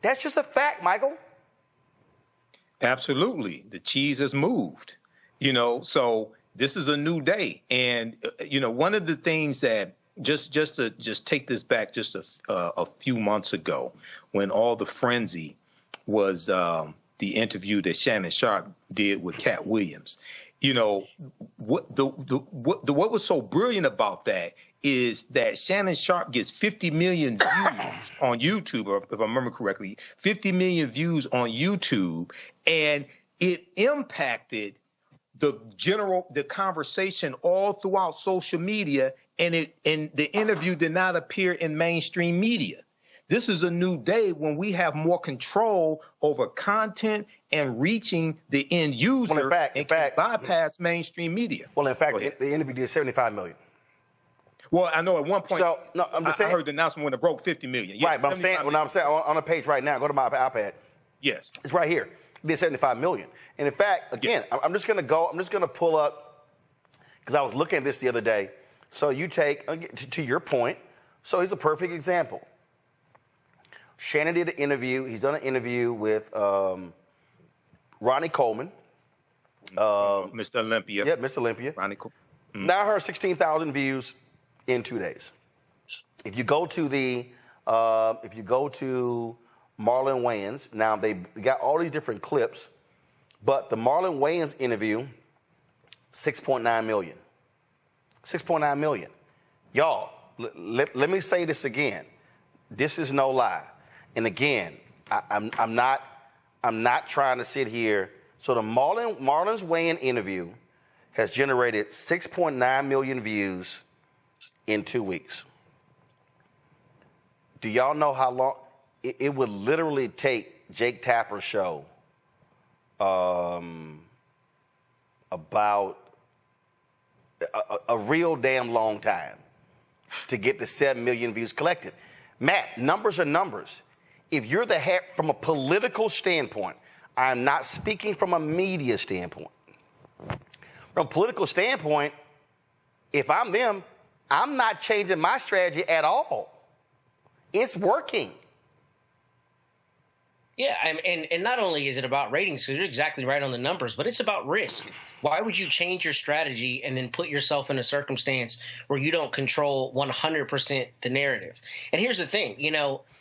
That's just a fact, Michael. Absolutely. The cheese has moved, so this is a new day. And, one of the things that just to take this back just a few months ago when all the frenzy was the interview that Shannon Sharpe did with Cat Williams. What was so brilliant about that is that Shannon Sharpe gets 50 million views on YouTube, or if I remember correctly, 50 million views on YouTube, and it impacted the conversation all throughout social media, and the interview did not appear in mainstream media. This is a new day when we have more control over content and reaching the end user and can bypass mainstream media. Well, in fact, the interview did 75 million. Well, I know at one point, I'm just saying, I heard the announcement when it broke 50 million. Yes, right, but I'm saying on the page right now, go to my iPad. Yes. It's right here. It did 75 million. And in fact, again, I'm just going to pull up, because I was looking at this the other day. So you take, to your point, so here's a perfect example. Shannon did an interview. He's done an interview with Ronnie Coleman. Mr. Olympia. Yeah, Mr. Olympia. Ronnie Coleman. Mm-hmm. Now her 16,000 views in 2 days. If you go to Marlon Wayans, now they got all these different clips, but the Marlon Wayans interview, 6.9 million. 6.9 million. Y'all, let me say this again. This is no lie. And again, I'm not trying to sit here. So the Marlon's Wayans interview has generated 6.9 million views in 2 weeks. Do y'all know how long it would literally take Jake Tapper's show about a real damn long time to get the 7 million views collected? Matt, numbers are numbers. If you're from a political standpoint, I'm not speaking from a media standpoint. From a political standpoint, if I'm them, I'm not changing my strategy at all. It's working. Yeah, and not only is it about ratings, because you're exactly right on the numbers, but it's about risk. Why would you change your strategy and then put yourself in a circumstance where you don't control 100% the narrative? And here's the thing,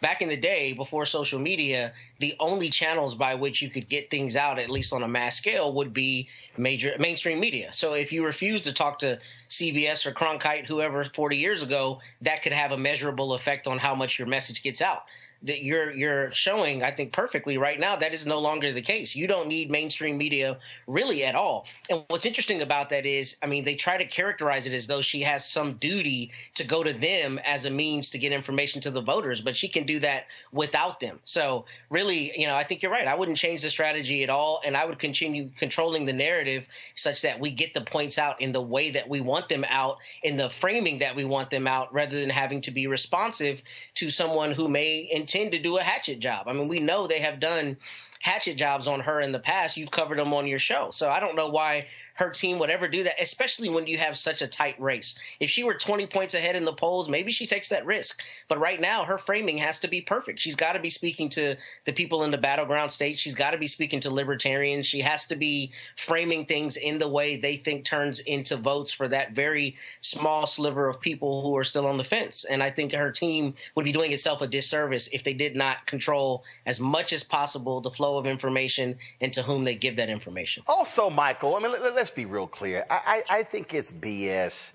back in the day before social media, the only channels by which you could get things out, at least on a mass scale, would be mainstream media. So if you refuse to talk to CBS or Cronkite, whoever 40 years ago, that could have a measurable effect on how much your message gets out. That you're showing, I think, perfectly right now, that is no longer the case. You don't need mainstream media really at all. And what's interesting about that is, they try to characterize it as though she has some duty to go to them as a means to get information to the voters, but she can do that without them. So really, I think you're right. I wouldn't change the strategy at all, and I would continue controlling the narrative such that we get the points out in the way that we want them out, in the framing that we want them out, rather than having to be responsive to someone who may intend to do a hatchet job. We know they have done hatchet jobs on her in the past. You've covered them on your show. So I don't know why her team would ever do that, especially when you have such a tight race. If she were 20 points ahead in the polls, maybe she takes that risk. But right now, her framing has to be perfect. She's got to be speaking to the people in the battleground states. She's got to be speaking to libertarians. She has to be framing things in the way they think turns into votes for that very small sliver of people who are still on the fence. And I think her team would be doing itself a disservice if they did not control as much as possible the flow of information and to whom they give that information. Also, Michael, I mean, let's be real clear. I think it's BS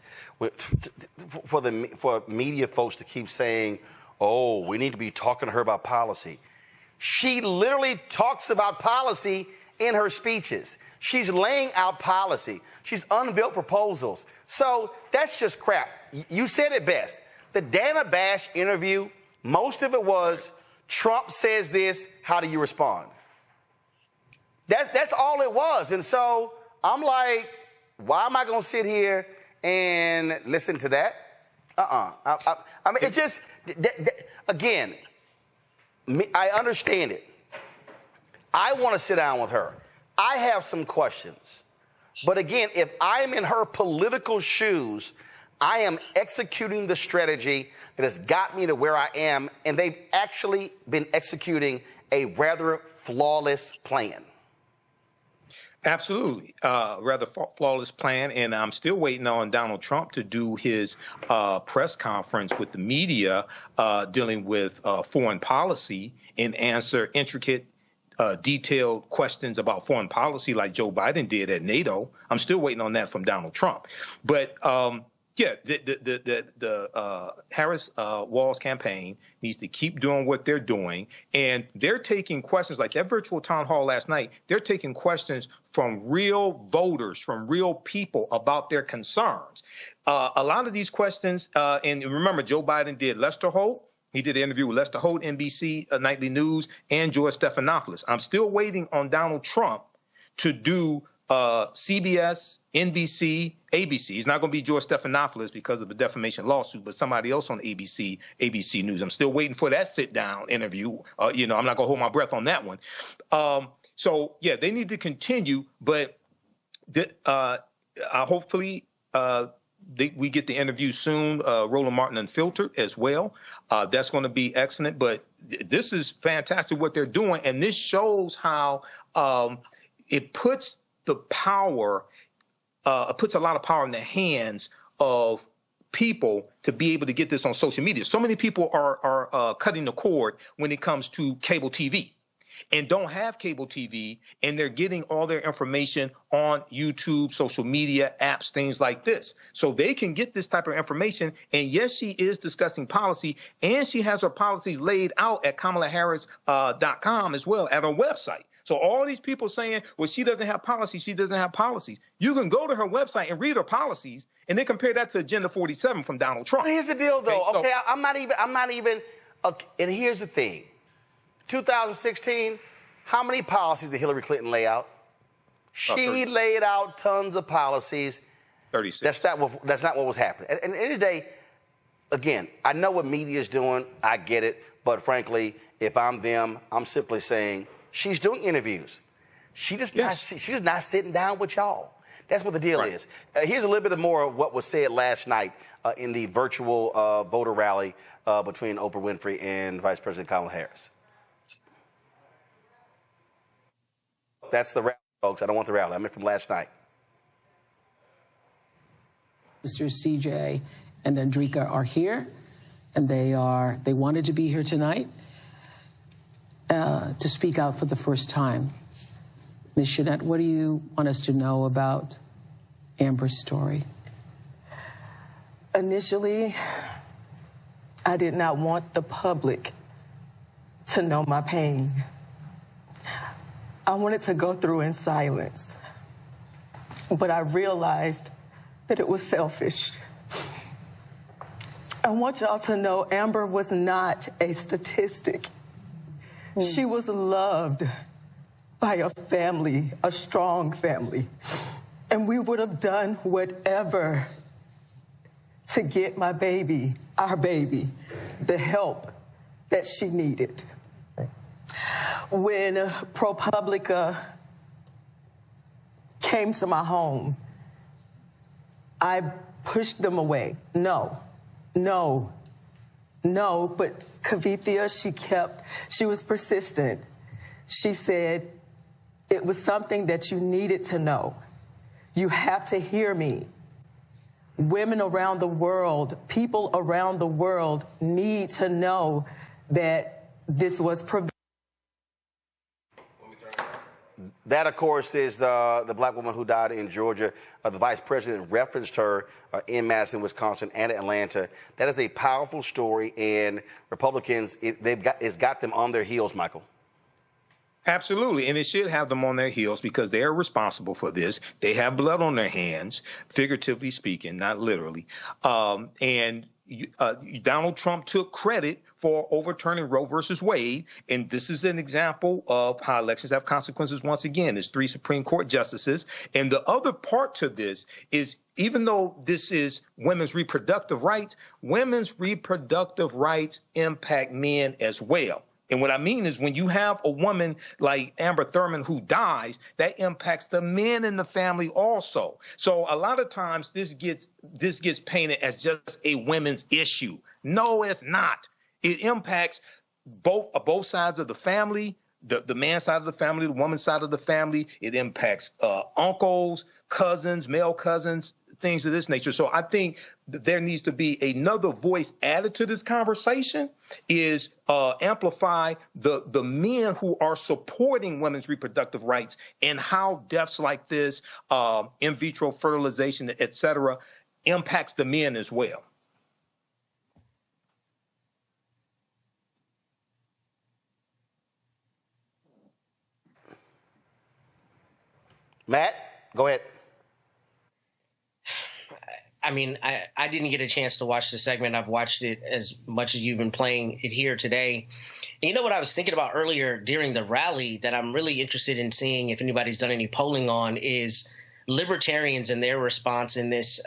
for media folks to keep saying, oh, we need to be talking to her about policy. She literally talks about policy in her speeches. She's laying out policy. She's unveiled proposals. So that's just crap. You said it best. The Dana Bash interview, most of it was, Trump says this, how do you respond? That's all it was. And so I'm like, why am I going to sit here and listen to that? I mean, it's just, again, I understand it. I want to sit down with her. I have some questions. But again, if I'm in her political shoes, I am executing the strategy that has got me to where I am, and they've actually been executing a rather flawless plan. Absolutely. Rather flawless plan. And I'm still waiting on Donald Trump to do his press conference with the media dealing with foreign policy and answer intricate, detailed questions about foreign policy like Joe Biden did at NATO. I'm still waiting on that from Donald Trump. But yeah, the Harris-Walz campaign needs to keep doing what they're doing. And they're taking questions like that virtual town hall last night. They're taking questions from real voters, from real people about their concerns. A lot of these questions, and remember, Joe Biden did Lester Holt. He did an interview with Lester Holt, NBC Nightly News, and George Stephanopoulos. I'm still waiting on Donald Trump to do CBS, NBC, ABC. He's not going to be George Stephanopoulos because of the defamation lawsuit, but somebody else on ABC News. I'm still waiting for that sit-down interview. I'm not going to hold my breath on that one. So, yeah, they need to continue, but hopefully we get the interview soon, Roland Martin Unfiltered as well. That's going to be excellent. But this is fantastic what they're doing, and this shows how it puts the power, puts a lot of power in the hands of people to be able to get this on social media. So many people are cutting the cord when it comes to cable TV and don't have cable TV, and they're getting all their information on YouTube, social media, apps, things like this. So they can get this type of information. And yes, she is discussing policy, and she has her policies laid out at KamalaHarris.com as well, at her website. So all these people saying, well, she doesn't have policies, she doesn't have policies. You can go to her website and read her policies, and then compare that to Agenda 47 from Donald Trump. Here's the deal, though. Okay, I'm not even. And here's the thing. 2016, how many policies did Hillary Clinton lay out? She laid out tons of policies. 36. That's not what was happening. And at the end of the day, again, I know what media is doing. I get it. But frankly, if I'm them, I'm simply saying she's doing interviews. She's just not sitting down with y'all. That's what the deal is. Here's a little bit more of what was said last night in the virtual voter rally between Oprah Winfrey and Vice President Kamala Harris. That's the rally, folks. I don't want the rally. I meant from last night. Mr. CJ and Andrika are here, and they wanted to be here tonight to speak out for the first time. Ms. Shanette, what do you want us to know about Amber's story? Initially, I did not want the public to know my pain. I wanted to go through in silence, but I realized that it was selfish. I want y'all to know Amber was not a statistic. She was loved by a family, a strong family, and we would have done whatever to get my baby, our baby, the help that she needed. When ProPublica came to my home, I pushed them away. No. But Kavithia, she was persistent. She said, it was something that you needed to know. You have to hear me. Women around the world, people around the world need to know that this was prevented. That, of course, is the black woman who died in Georgia. The vice president referenced her in Madison, Wisconsin, and Atlanta. That is a powerful story, and Republicans, it's got them on their heels, Michael. Absolutely, and it should have them on their heels because they are responsible for this. They have blood on their hands, figuratively speaking, not literally. And Donald Trump took credit for overturning Roe versus Wade, and this is an example of how elections have consequences once again. There's 3 Supreme Court justices, and the other part to this is even though this is women's reproductive rights impact men as well. And what I mean is when you have a woman like Amber Thurman who dies, that impacts the men in the family also. So a lot of times this gets painted as just a women's issue. No, it's not. It impacts both sides of the family, the man's side of the family, the woman's side of the family. It impacts uncles, cousins, male cousins, things of this nature. So I think that there needs to be another voice added to this conversation, is amplify the men who are supporting women's reproductive rights and how deaths like this, in vitro fertilization, et cetera, impacts the men as well. Matt, go ahead. I mean, I didn't get a chance to watch the segment. I've watched it as much as you've been playing it here today. And you know what I was thinking about earlier during the rally that I'm really interested in seeing if anybody's done any polling on is libertarians and their response in this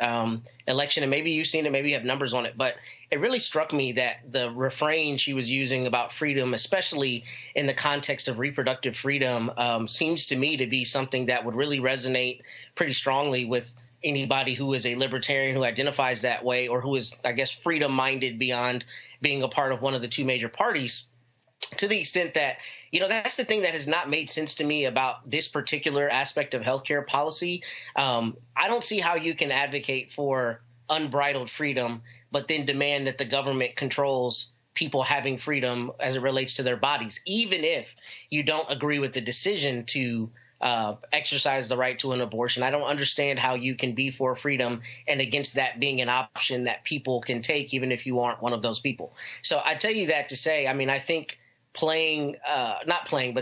election. And maybe you've seen it, maybe you have numbers on it, but it really struck me that the refrain she was using about freedom, especially in the context of reproductive freedom, seems to me to be something that would really resonate pretty strongly with anybody who is a libertarian, who identifies that way, or who is, I guess, freedom-minded beyond being a part of one of the 2 major parties, to the extent that, you know, that's the thing that has not made sense to me about this particular aspect of healthcare policy. I don't see how you can advocate for unbridled freedom, but then demand that the government controls people having freedom as it relates to their bodies, even if you don't agree with the decision to exercise the right to an abortion. I don't understand how you can be for freedom and against that being an option that people can take, even if you aren't one of those people. So I tell you that to say, I mean, I think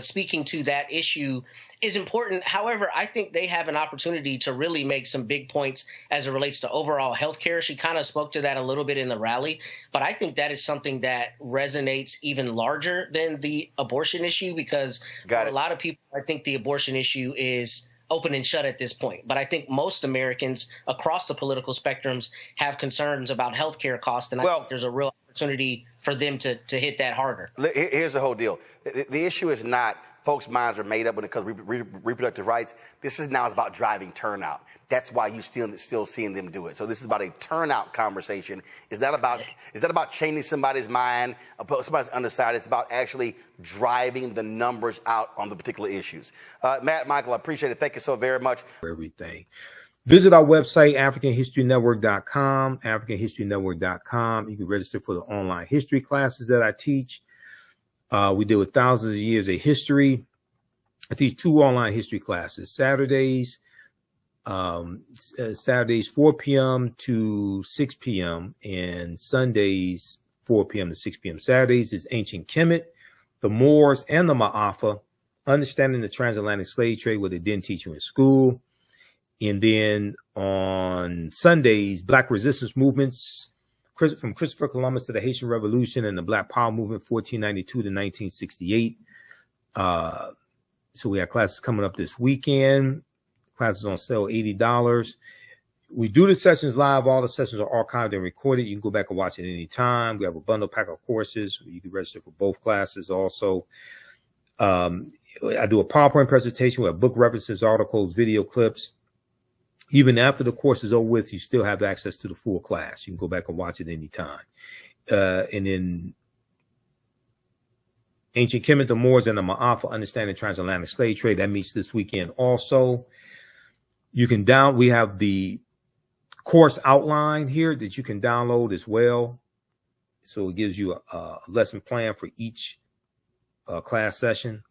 speaking to that issue is important. However, I think they have an opportunity to really make some big points as it relates to overall health care. She kind of spoke to that a little bit in the rally, but I think that is something that resonates even larger than the abortion issue, because for a lot of people, I think the abortion issue is open and shut at this point. But I think most Americans across the political spectrums have concerns about health care costs, and I think there's a real opportunity for them to hit that harder. Here's the whole deal. The issue is not folks' minds are made up when it comes to reproductive rights. This is now about driving turnout. That's why you still seeing them do it. So this is about a turnout conversation. Is that about changing somebody's mind, somebody's undecided? It's about actually driving the numbers out on the particular issues. Matt, Michael, I appreciate it. Thank you so very much for everything. Visit our website, AfricanHistoryNetwork.com, AfricanHistoryNetwork.com. You can register for the online history classes that I teach. We deal with thousands of years of history. I teach 2 online history classes, Saturdays 4 p.m. to 6 p.m. and Sundays 4 p.m. to 6 p.m. Saturdays is Ancient Kemet, the Moors, and the Ma'afa, understanding the transatlantic slave trade, what they didn't teach you in school. And then on Sundays, Black resistance movements, from Christopher Columbus to the Haitian Revolution and the Black Power movement, 1492 to 1968. So we have classes coming up this weekend. Classes on sale, $80. We do the sessions live. All the sessions are archived and recorded. You can go back and watch it any time. We have a bundle pack of courses. You can register for both classes also. I do a PowerPoint presentation with book references, articles, video clips. Even after the course is over with, you still have access to the full class. You can go back and watch it anytime. And then Ancient Kemet, the Moors, and the Ma'afa, Understanding Transatlantic Slave Trade. That meets this weekend also. You can we have the course outline here that you can download as well. So it gives you a lesson plan for each class session.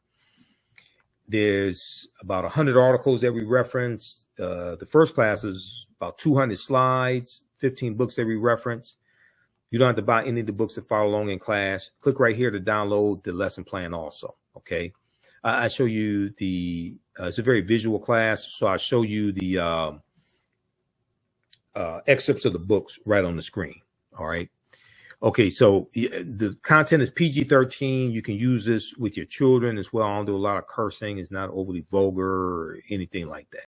There's about 100 articles that we reference. The first class is about 200 slides, 15 books that we reference. You don't have to buy any of the books to follow along in class. Click right here to download the lesson plan also, okay? I show you it's a very visual class, so I show you the excerpts of the books right on the screen, all right? Okay, so the content is PG-13. You can use this with your children as well. I don't do a lot of cursing. It's not overly vulgar or anything like that.